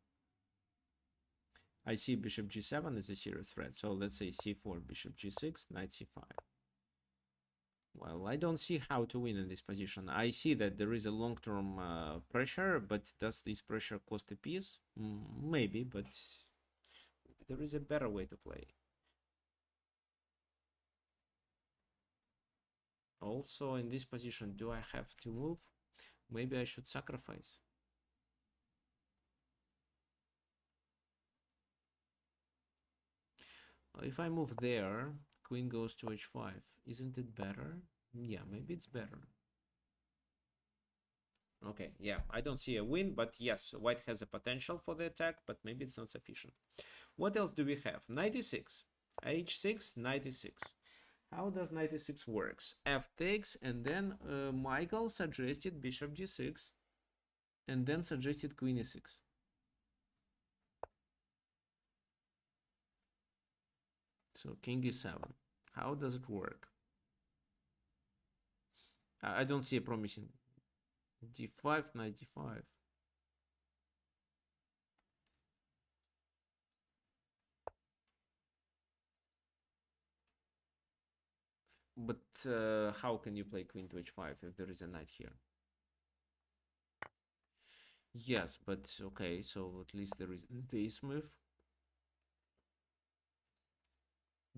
[SPEAKER 1] I see bishop g7 is a serious threat. So let's say c4, bishop g6, knight c5. Well, I don't see how to win in this position. I see that there is a long-term pressure, but does this pressure cost a piece? Maybe, but there is a better way to play. Also, in this position, do I have to move? Maybe I should sacrifice. If I move there, queen goes to h5. Isn't it better? Yeah, maybe it's better. Okay, yeah, I don't see a win, but yes, white has a potential for the attack, but maybe it's not sufficient. What else do we have? 96, h6, 96. How does 96 works? F takes, and then Michael suggested bishop g6, and then suggested queen e6. So king e7. How does it work? I don't see a promising d5, knight d5. But how can you play queen to h5 if there is a knight here? Yes, but okay, so at least there is this move.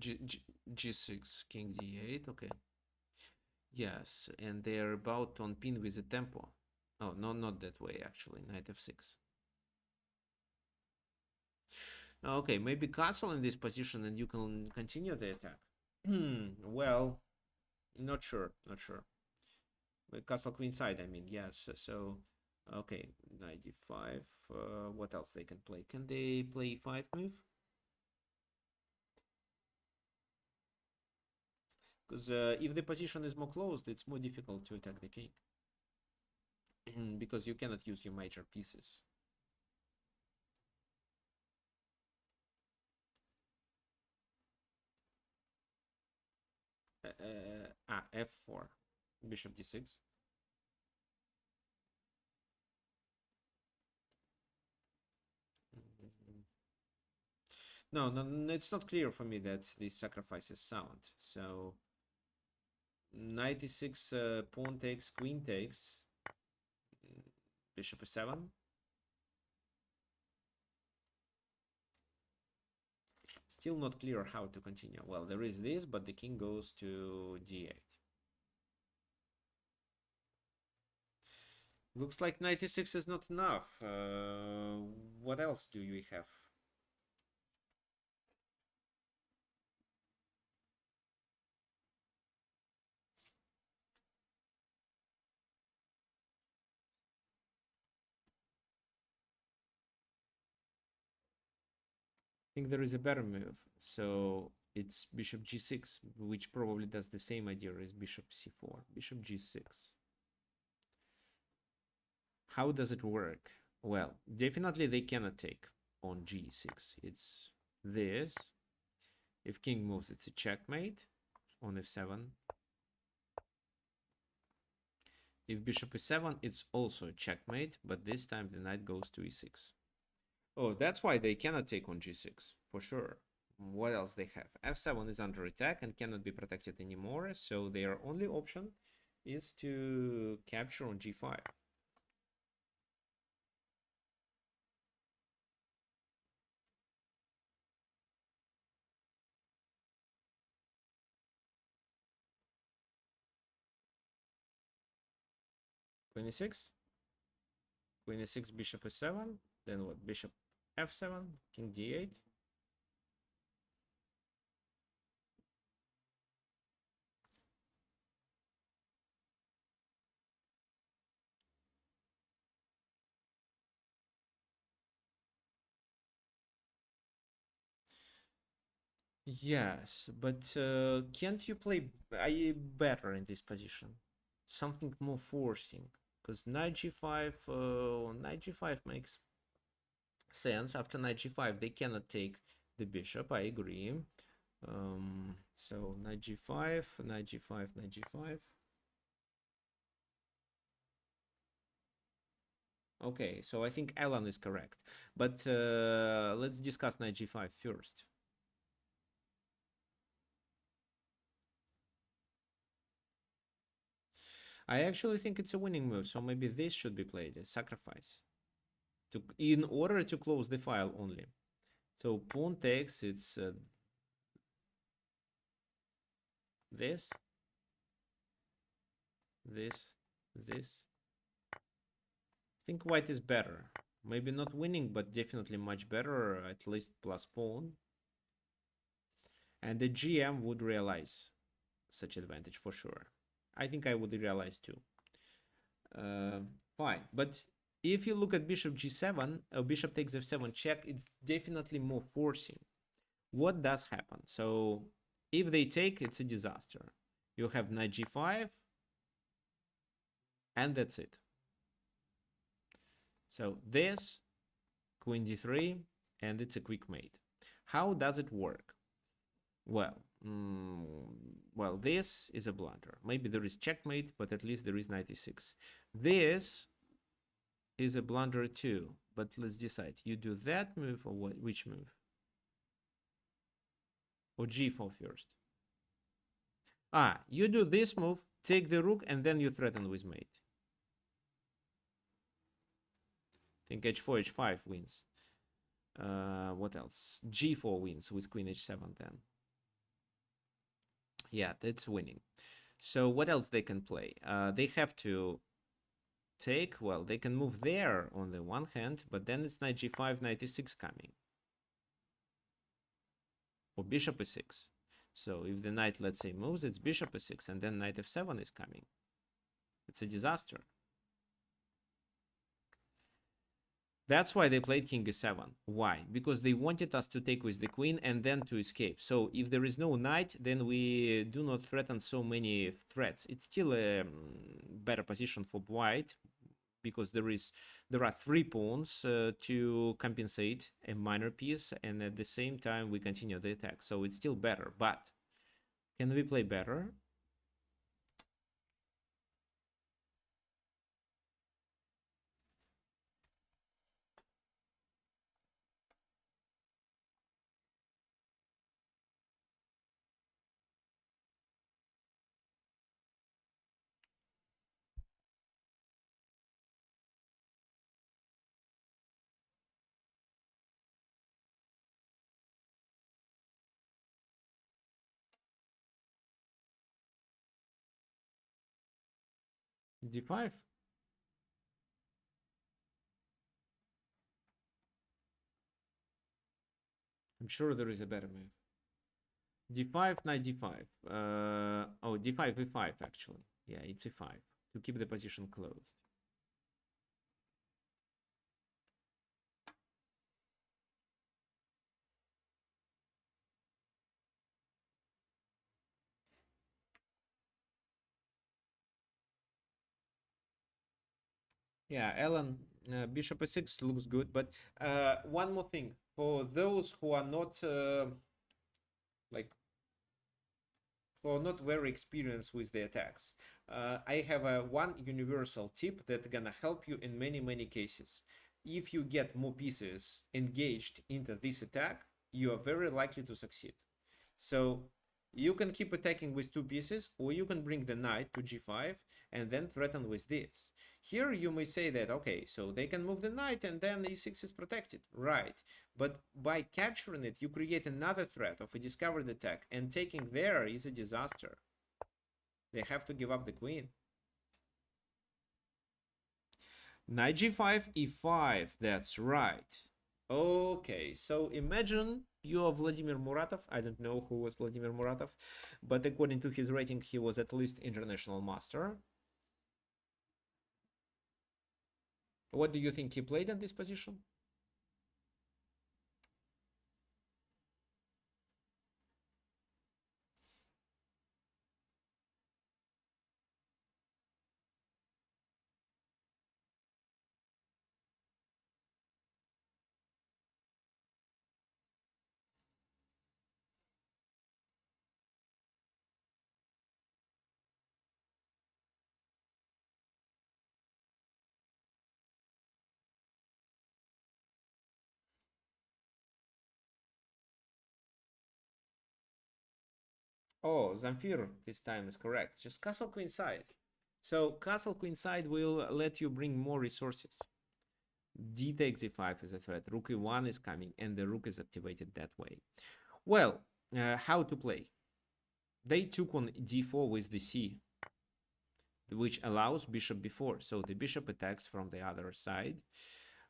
[SPEAKER 1] G6, king d8, okay. Yes, and they're about to unpin with a tempo. Oh, no, not that way, actually. Knight f6. Okay, maybe castle in this position and you can continue the attack. Well, not sure, not sure. Castle queen side, I mean, yes. So, okay, knight d5. What else they can play? Can they play e5 move? Because if the position is more closed, it's more difficult to attack the king. Because you cannot use your major pieces. F4, bishop d6. No, no, it's not clear for me that this sacrifice is sound. So, knight e6, pawn takes, queen takes, bishop e7. Still not clear how to continue. Well, there is this, but the king goes to d8. Looks like 96 is not enough. What else do we have? I think there is a better move. So it's bishop g6, which probably does the same idea as bishop c4. Bishop g6. How does it work? Well, definitely they cannot take on g6. It's this. If king moves, it's a checkmate on f7. If bishop e7, it's also a checkmate, but this time the knight goes to e6. Oh, that's why they cannot take on g6, for sure. What else they have? f7 is under attack and cannot be protected anymore, so their only option is to capture on g5. Queen e6, queen e6, bishop e7, then what? Bishop f7, king d8. Yes, but can't you play better in this position? Something more forcing, because knight g5, knight g5 makes sense. After knight g5, they cannot take the bishop. I agree. So knight g5, knight g5, knight g5. Okay, so I think Alan is correct. But let's discuss knight g5 first. I actually think it's a winning move, so maybe this should be played as sacrifice in order to close the file only. So pawn takes, it's this, this, this. I think white is better. Maybe not winning, but definitely much better, at least plus pawn. And the GM would realize such advantage for sure. I think I would realize too. Fine, but if you look at bishop g7, bishop takes f7 check, it's definitely more forcing. What does happen? So if they take, it's a disaster. You have knight g5, and that's it. So this, queen d3, and it's a quick mate. How does it work? Well, well, this is a blunder. Maybe there is checkmate, but at least there is knight e6. This is a blunder too, but let's decide. You do that move or what? Which move? Or g4 first? You do this move, take the rook, and then you threaten with mate. I think h4, h5 wins. What else? g4 wins with queen h7 then. Yeah, that's winning. So what else they can play? They have to take, well, they can move there on the one hand, but then it's knight g5, knight e6 coming. Or bishop e6. So if the knight, let's say, moves, it's bishop e6, and then knight f7 is coming. It's a disaster. That's why they played king e7. Why? Because they wanted us to take with the queen and then to escape. So if there is no knight, then we do not threaten so many threats. It's still a better position for white, because there are 3 pawns to compensate a minor piece, and at the same time we continue the attack. So it's still better, but can we play better? d5. I'm sure there is a better move. d5, knight d5. Oh, d5, e5 actually. Yeah, it's e5 to keep the position closed. Yeah, Alan, bishop e6 looks good, but one more thing for those who are not like who are not very experienced with the attacks. I have a one universal tip that gonna help you in many cases. If you get more pieces engaged into this attack, you are very likely to succeed. So you can keep attacking with 2 pieces, or you can bring the knight to g5 and then threaten with this. Here you may say that, okay, so they can move the knight and then e6 is protected. Right. But by capturing it, you create another threat of a discovered attack, and taking there is a disaster. They have to give up the queen. Knight g5, e5, that's right. Okay, so imagine you are Vladimir Muratov. I don't know who was Vladimir Muratov, but according to his rating, he was at least international master. What do you think he played in this position? Oh, Zamfir this time is correct. Just castle queenside. So castle queenside will let you bring more resources. D takes e5 is a threat. Rook e1 is coming, and the rook is activated that way. Well, how to play? They took on d4 with the c, which allows bishop b4. So the bishop attacks from the other side.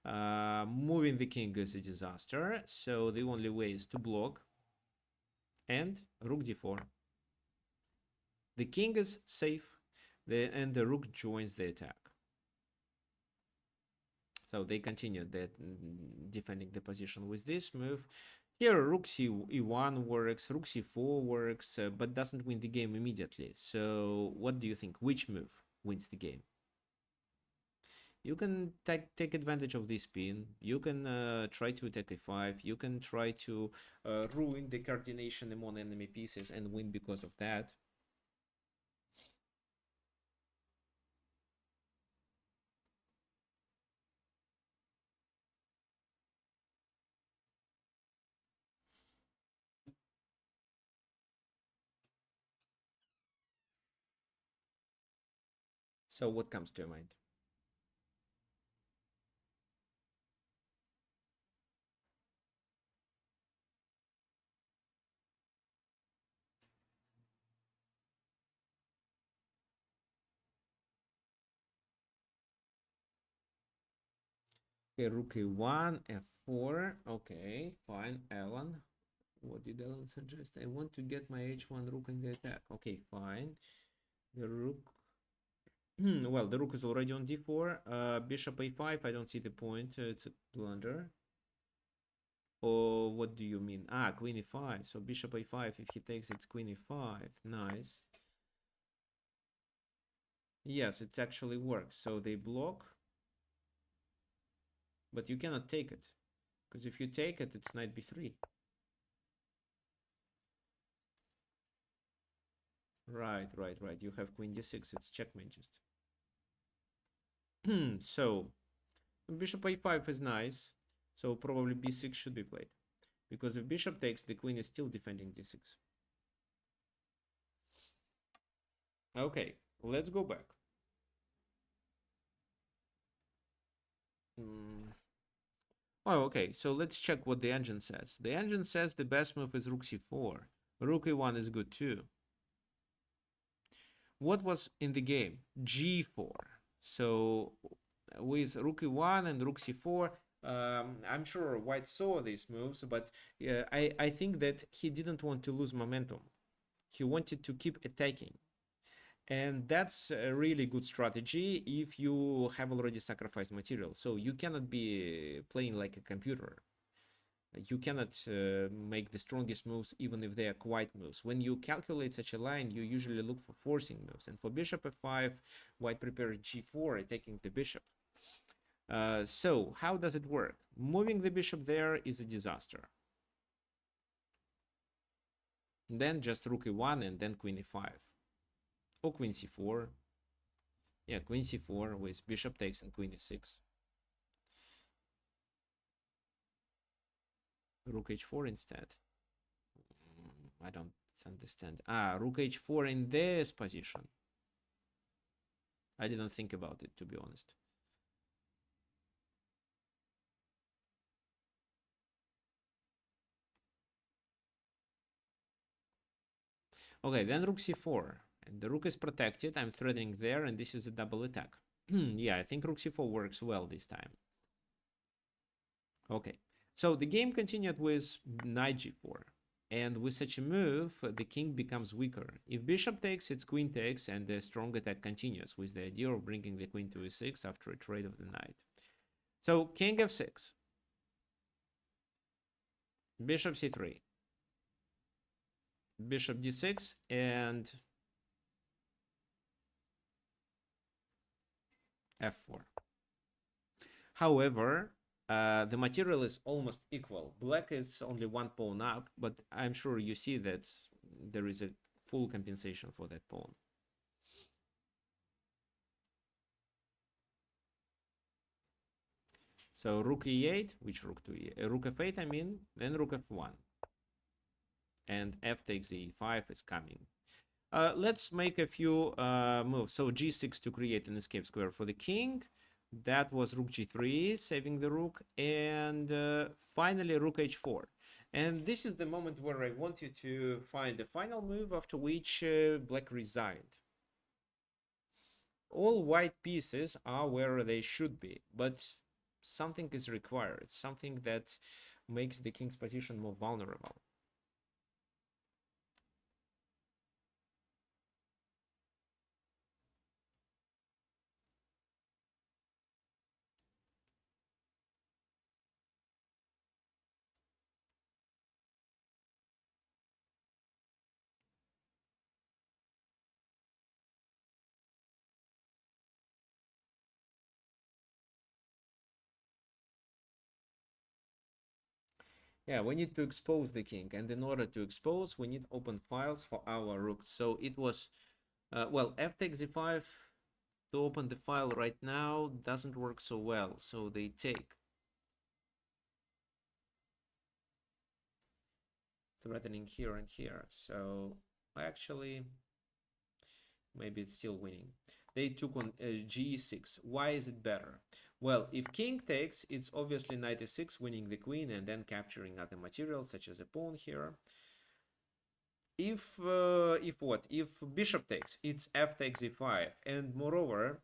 [SPEAKER 1] Moving the king is a disaster. So the only way is to block and rook d4. The king is safe, and the rook joins the attack. So they continue defending the position with this move. Here, rook e1 works, rook c4 works, but doesn't win the game immediately. So what do you think? Which move wins the game? You can take advantage of this pin. You can try to attack a5. You can try to ruin the coordination among enemy pieces and win because of that. So what comes to your mind? Okay, rook e1, f4. Okay, fine. Alan, what did Alan suggest? I want to get my h1 rook in the attack. Okay, fine. The rook. Well, the rook is already on d4. Bishop a5. I don't see the point. It's a blunder. Or what do you mean? Ah, queen e5. So bishop a5. If he takes, it's queen e5. Nice. Yes, it actually works. So they block, but you cannot take it, because if you take it, it's knight b3. Right, right, right. You have queen d6. It's checkmate just. So bishop a5 is nice. So probably b6 should be played, because if bishop takes, the queen is still defending d6. Okay, let's go back. Oh, okay. So let's check what the engine says. The engine says the best move is rook c4. Rook e1 is good too. What was in the game? g4. So with rook e1 and rook c4, I'm sure White saw these moves, but I think that he didn't want to lose momentum. He wanted to keep attacking. And that's a really good strategy if you have already sacrificed material. So you cannot be playing like a computer. You cannot make the strongest moves even if they are quiet moves. When you calculate such a line, you usually look for forcing moves. And for bishop f5, White prepared g4, attacking the bishop. So how does it work? Moving the bishop there is a disaster. Then just rook e1 and then queen e5. Or queen c4. Yeah, queen c4 with bishop takes and queen e6. Rook h4 instead. I don't understand. Ah, rook h4 in this position. I didn't think about it, to be honest. Okay, then rook c4. And the rook is protected. I'm threatening there, and this is a double attack. Yeah, I think rook c4 works well this time. Okay, so the game continued with knight g4. And with such a move, the king becomes weaker. If bishop takes, it's queen takes, and the strong attack continues with the idea of bringing the queen to e6 after a trade of the knight. So king f6. Bishop c3. Bishop d6 and f4. However, the material is almost equal. Black is only one pawn up, but I'm sure you see that there is a full compensation for that pawn. So rook e8, which rook to rook f8, I mean, then rook f1. and f takes e5 is coming. Let's make a few moves. So g6 to create an escape square for the king. That was rook g3, saving the rook. And finally, rook h4. And this is the moment where I want you to find the final move, after which black resigned. All white pieces are where they should be, but something is required, something that makes the king's position more vulnerable. Yeah, we need to expose the king, and in order to expose, we need open files for our rook. So it was, well, f takes e5 to open the file right now doesn't work so well, so they take, threatening here and here. So actually, maybe it's still winning. They took on g6. Why is it better? Well, if king takes, it's obviously knight e6, winning the queen and then capturing other materials such as a pawn here. If what? If bishop takes, it's f takes e5, and moreover,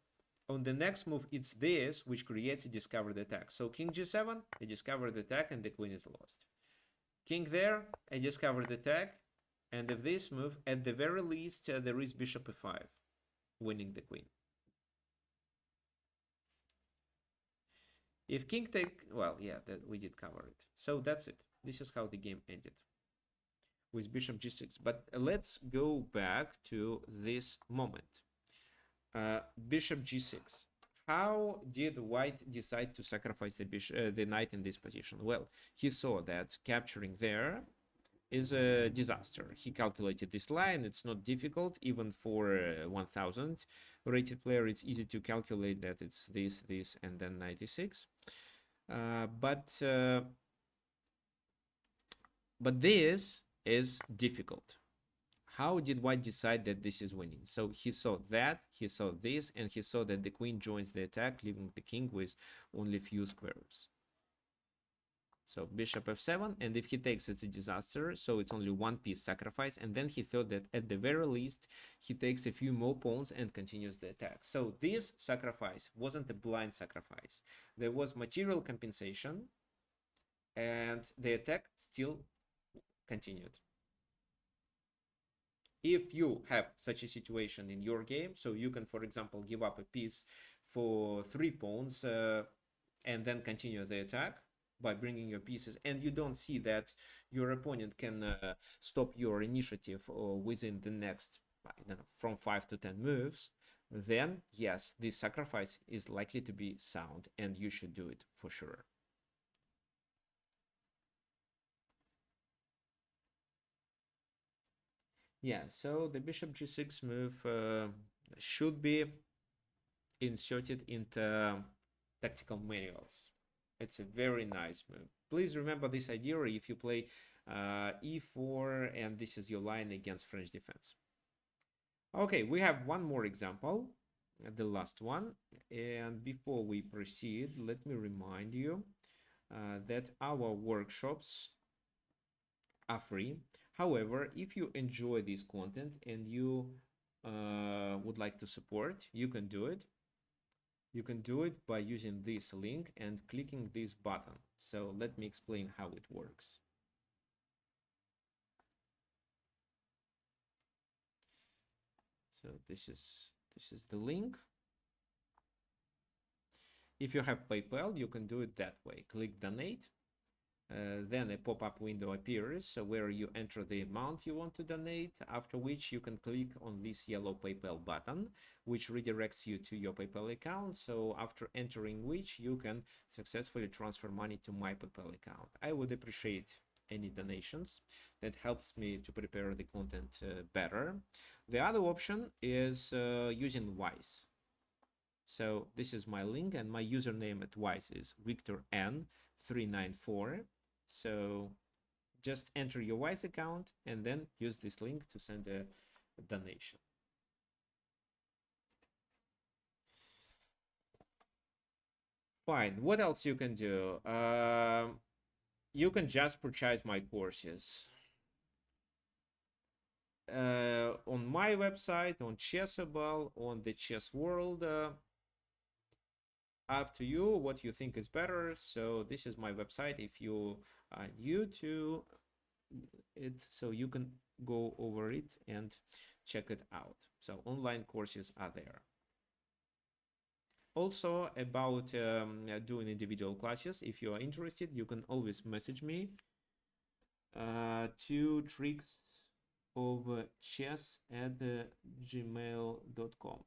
[SPEAKER 1] on the next move, it's this which creates a discovered attack. So king g7, a discovered attack, and the queen is lost. King there, a discovered attack, and if this move, at the very least, there is bishop e5, winning the queen. If king take, well, yeah, that we did cover it. So that's it. This is how the game ended with bishop g6. But let's go back to this moment. Bishop g6. How did white decide to sacrifice the knight in this position? Well, he saw that capturing there is a disaster. He calculated this line. It's not difficult, even for 1000 rated player. It's easy to calculate that it's this, and then 96. But this is difficult. How did white decide that this is winning? So he saw that, he saw this, and he saw that the queen joins the attack, leaving the king with only few squares. So bishop f7, and if he takes, it's a disaster, so it's only one piece sacrifice, and then he thought that at the very least he takes a few more pawns and continues the attack. So this sacrifice wasn't a blind sacrifice. There was material compensation, and the attack still continued. If you have such a situation in your game, so you can, for example, give up a piece for 3 pawns and then continue the attack by bringing your pieces, and you don't see that your opponent can stop your initiative within the next, I don't know, from 5 to 10 moves, then yes, this sacrifice is likely to be sound, and you should do it for sure. Yeah, so the bishop g6 move should be inserted into tactical manuals. It's a very nice move. Please remember this idea if you play e4 and this is your line against French defense. Okay, we have one more example, the last one. And before we proceed, let me remind you that our workshops are free. However, if you enjoy this content and you would like to support, you can do it. You can do it by using this link and clicking this button. So let me explain how it works. So this is the link. If you have PayPal, you can do it that way. Click donate. Then a pop-up window appears where you enter the amount you want to donate, after which you can click on this yellow PayPal button, which redirects you to your PayPal account. So after entering which, you can successfully transfer money to my PayPal account. I would appreciate any donations. That helps me to prepare the content better. The other option is using Wise. So this is my link, and my username at Wise is Viktor N394. So Just enter your Wise account and then use this link to send a donation. Fine. What else you can do? You can just purchase my courses. On my website, on Chessable, on the Chess World. Up to you what you think is better. So this is my website if you are new to it, so you can go over it and check it out. So online courses are there. Also about doing individual classes, if you are interested, you can always message me to tricksofchess@gmail.com.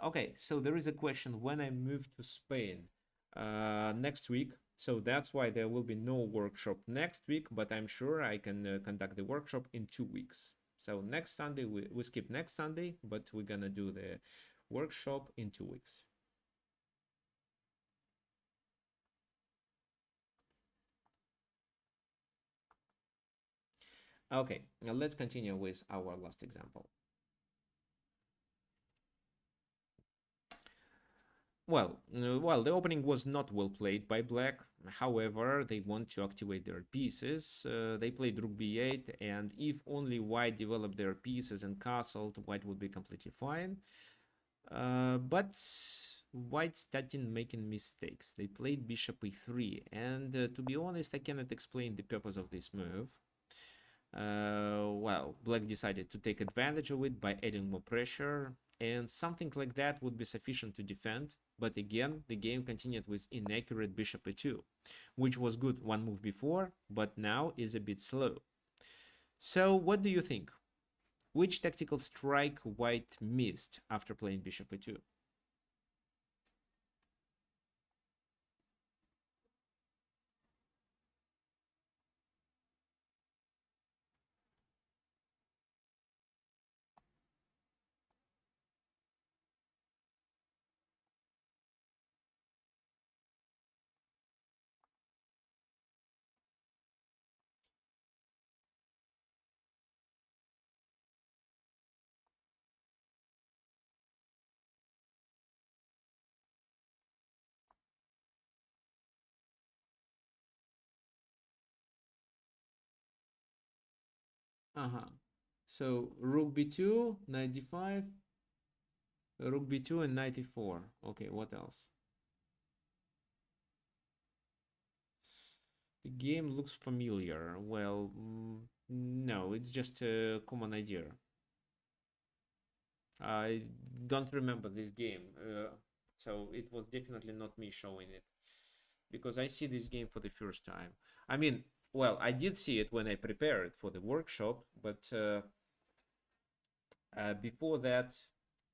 [SPEAKER 1] Okay, so there is a question when I move to Spain next week. So that's why there will be no workshop next week, but I'm sure I can conduct the workshop in 2 weeks. So next Sunday, we skip next Sunday, but we're gonna do the workshop in 2 weeks. Okay, now let's continue with our last example. Well, the opening was not well played by black. However, they want to activate their pieces. They played rook b8, and if only white developed their pieces and castled, white would be completely fine. But white started making mistakes. They played bishop e3, and to be honest, I cannot explain the purpose of this move. Well, black decided to take advantage of it by adding more pressure, and something like that would be sufficient to defend. But again, the game continued with inaccurate bishop e2, which was good one move before, but now is a bit slow. So what do you think? Which tactical strike white missed after playing bishop e2? Uh-huh. So rook b2, 95, rook b2 and 94. Okay, what else? The game looks familiar. Well, no, it's just a common idea. I don't remember this game, so it was definitely not me showing it, because I see this game for the first time. I mean, well, I did see it when I prepared for the workshop, but before that,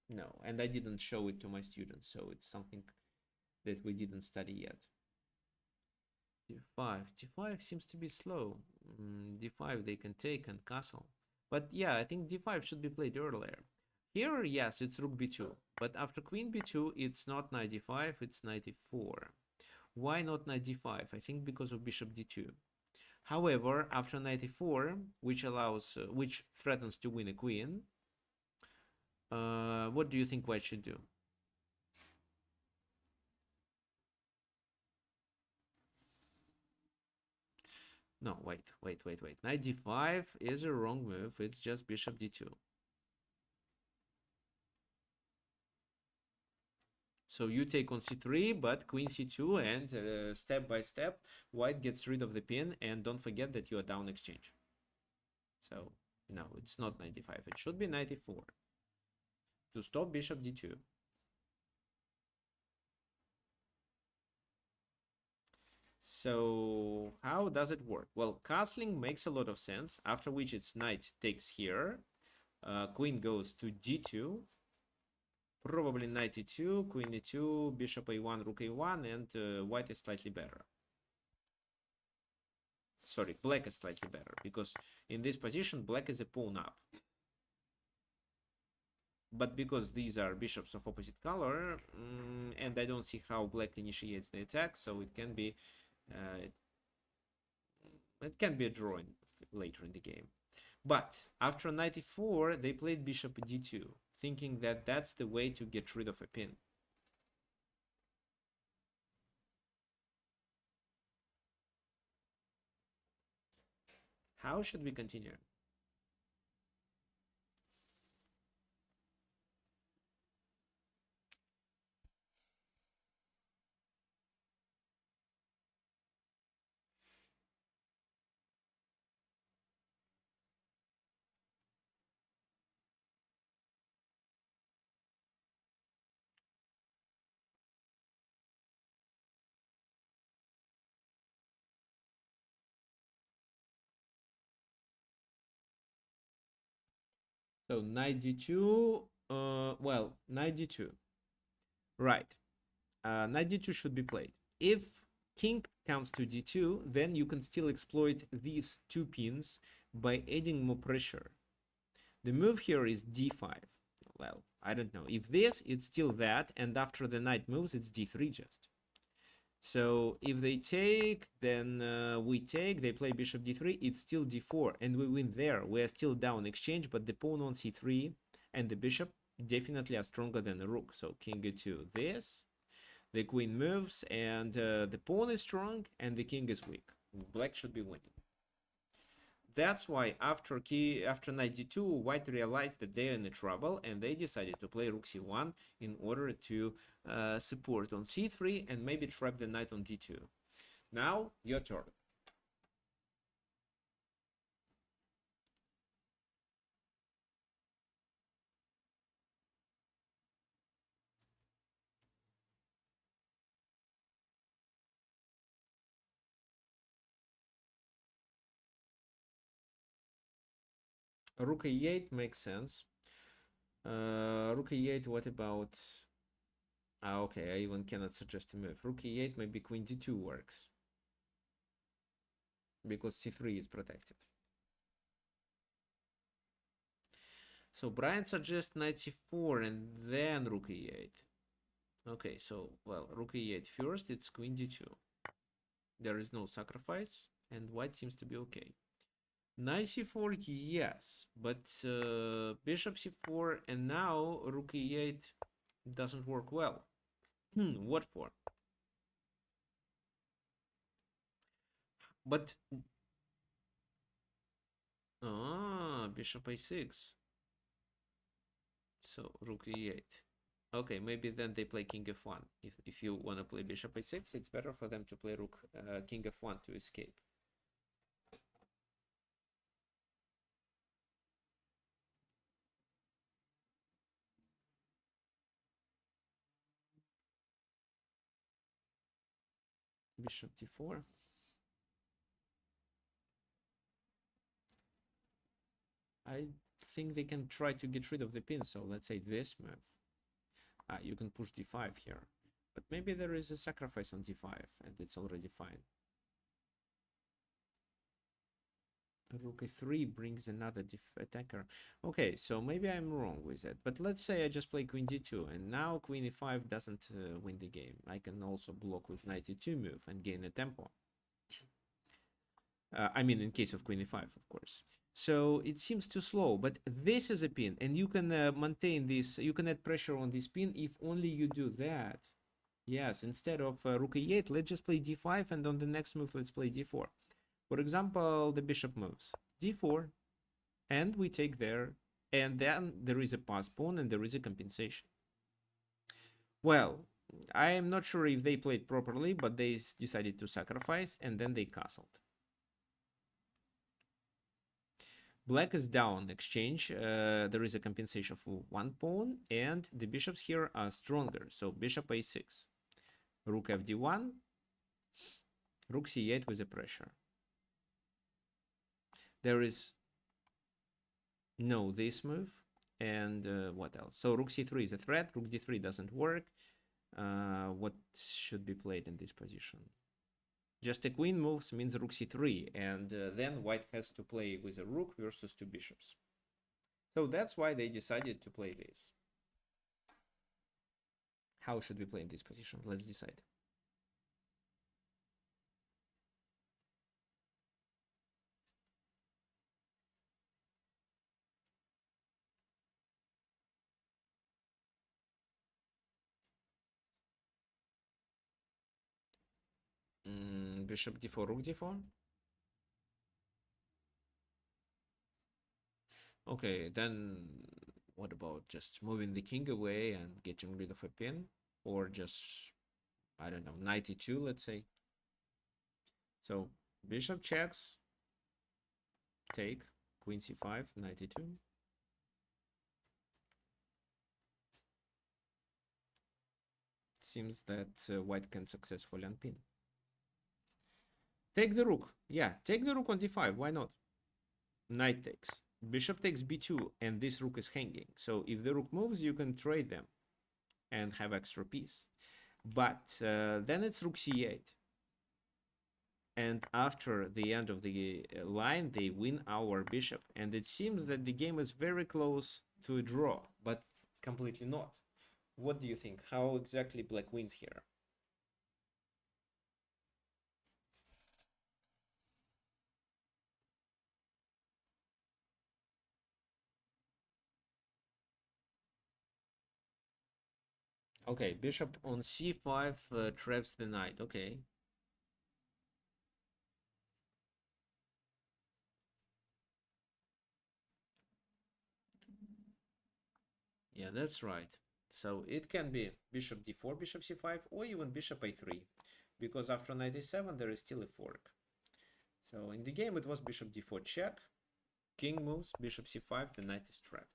[SPEAKER 1] no, and I didn't show it to my students, so it's something that we didn't study yet. d5 seems to be slow. d5 they can take and castle, but yeah, I think d5 should be played earlier. Here, yes, it's rook b2, but after queen b2, it's not knight d5, it's knight e4. Why not knight d5? I think because of bishop d2. However, after knight e4, which threatens to win a queen, what do you think white should do? No, wait. Knight d5 is a wrong move. It's just bishop d2. So you take on c3, but queen c2, and step by step, white gets rid of the pin, and don't forget that you are down exchange. So, no, it's not knight d5. It should be knight e4 to stop bishop d2. So how does it work? Well, castling makes a lot of sense, after which its knight takes here, queen goes to d2, probably knight e2, queen e2, bishop a1, rook a1, and white is slightly better. Sorry, black is slightly better, because in this position, black is a pawn up. But because these are bishops of opposite color, and I don't see how black initiates the attack, so it can be It can be a drawing later in the game. But after knight e4, they played bishop d2, thinking that that's the way to get rid of a pin. How should we continue? So knight d2, well, knight d2. Right. Knight d2 should be played. If king comes to d2, then you can still exploit these two pins by adding more pressure. The move here is d5. Well, I don't know. If this, it's still that, and after the knight moves, it's d3 just. So if they take, then we take, they play bishop d3, it's still d4, and we win there. We are still down exchange, but the pawn on c3 and the bishop definitely are stronger than the rook. So king e2, this, the queen moves, and the pawn is strong, and the king is weak. Black should be winning. That's why after knight d2, white realized that they're in trouble, and they decided to play rook c1 in order to support on c3 and maybe trap the knight on d2. Now, your turn. Rook e8 makes sense. Rook e8, what about... okay, I even cannot suggest a move. Rook e8, maybe queen d2 works. Because c3 is protected. So Brian suggests knight c4 and then rook e8. Okay, so, well, rook e8 first, it's queen d2. There is no sacrifice, and white seems to be okay. Knight c4, yes, but bishop c4, and now rook e8 doesn't work well. What for? But bishop a6. So rook e8. Okay, maybe then they play king f1. If you want to play bishop a6, it's better for them to play rook king f1 to escape. Bishop d4. I think they can try to get rid of the pin, so let's say this move. You can push d5 here. But maybe there is a sacrifice on d5, and it's already fine. Rook a3 brings another attacker. Okay, so maybe I'm wrong with that. But let's say I just play queen d2, and now queen e5 doesn't win the game. I can also block with knight e2 move and gain a tempo. I mean, in case of queen e5, of course. So it seems too slow, but this is a pin, and you can maintain this. You can add pressure on this pin if only you do that. Yes, instead of rook e8, let's just play d5, and on the next move, let's play d4. For example, the bishop moves d4, and we take there, and then there is a pass pawn, and there is a compensation. Well, I am not sure if they played properly, but they decided to sacrifice, and then they castled. Black is down exchange. There is a compensation for one pawn, and the bishops here are stronger. So bishop a6, rook fd1, rook c8 with a pressure. There is no this move, and what else? So rook c3 is a threat. Rook d3 doesn't work. What should be played in this position? Just a queen moves means rook c3, and then white has to play with a rook versus two bishops. So that's why they decided to play this. How should we play in this position? Let's decide. Bishop d4, rook d4. Okay, then what about just moving the king away and getting rid of a pin? Or just, I don't know, knight e2, let's say. So bishop checks, take, queen c5, knight e2. Seems that white can successfully unpin. Take the rook. Yeah, take the rook on d5. Why not? Knight takes. Bishop takes b2, and this rook is hanging. So if the rook moves, you can trade them and have extra piece. But then it's rook c8. And after the end of the line, they win our bishop. And it seems that the game is very close to a draw, but completely not. What do you think? How exactly black wins here? Okay, bishop on c5 traps the knight. Okay. Yeah, that's right. So it can be bishop d4, bishop c5, or even bishop a3, because after knight a7 there is still a fork. So in the game it was bishop d4 check, king moves, bishop c5, the knight is trapped.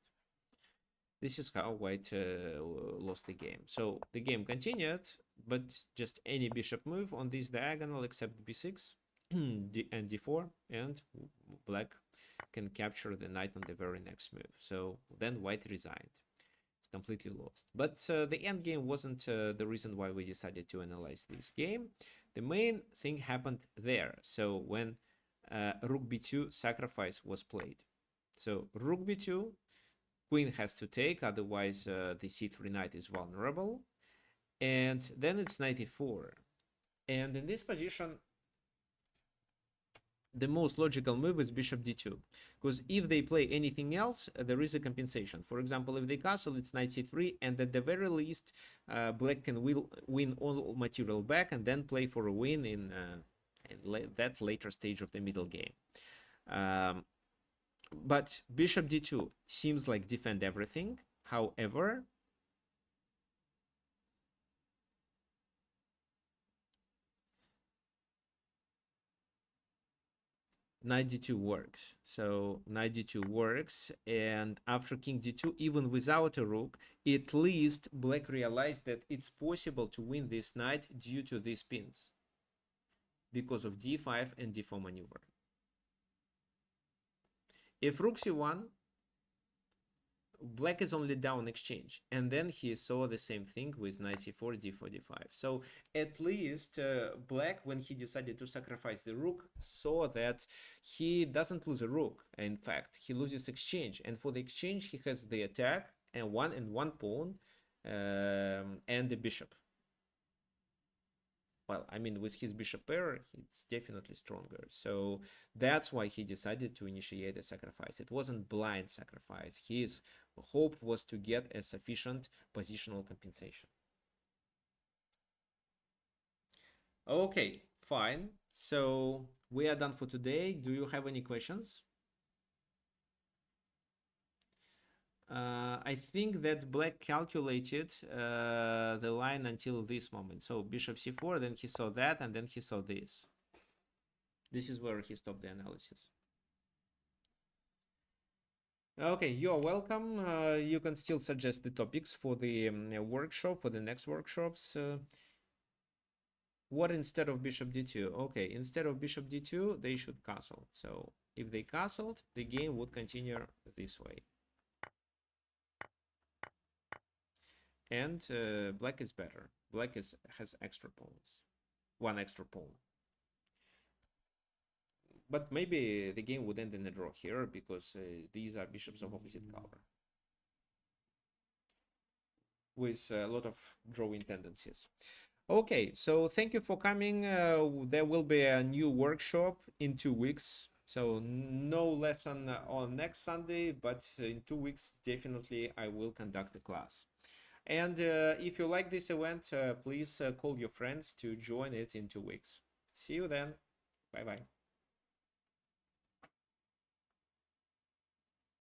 [SPEAKER 1] This is how white lost the game. So the game continued, but just any bishop move on this diagonal except b6 and d4, and black can capture the knight on the very next move. So then white resigned. It's completely lost. But the end game wasn't the reason why we decided to analyze this game. The main thing happened there. So when rook b2 sacrifice was played. So rook b2, queen has to take, otherwise the c3 knight is vulnerable. And then it's knight e4. And in this position, the most logical move is bishop d2, because if they play anything else, there is a compensation. For example, if they castle, it's knight c3, and at the very least, black can win all material back and then play for a win in that later stage of the middle game. But bishop d2 seems like defend everything. However, knight d2 works. So knight d2 works, and after king d2, even without a rook, at least black realized that it's possible to win this knight due to these pins because of d5 and d4 maneuver. If rook c1, black is only down exchange, and then he saw the same thing with knight c4, d4, d5. So at least black, when he decided to sacrifice the rook, saw that he doesn't lose a rook. In fact, he loses exchange, and for the exchange he has the attack and one pawn and the bishop. Well, I mean, with his bishop pair, it's definitely stronger. So that's why he decided to initiate a sacrifice. It wasn't blind sacrifice. His hope was to get a sufficient positional compensation. Okay, fine. So we are done for today. Do you have any questions? I think that black calculated the line until this moment. So bishop c4, then he saw that, and then he saw this. This is where he stopped the analysis. Okay, you're welcome. You can still suggest the topics for the workshop, for the next workshops. What instead of bishop d2? Okay, instead of bishop d2, they should castle. So if they castled, the game would continue this way. And black is better. Black has extra pawns. One extra pawn. But maybe the game would end in a draw here because these are bishops of opposite color, with a lot of drawing tendencies. Okay, so thank you for coming. There will be a new workshop in 2 weeks. So no lesson on next Sunday, but in 2 weeks, definitely I will conduct a class. And if you like this event, please call your friends to join it in 2 weeks. See you then. Bye bye.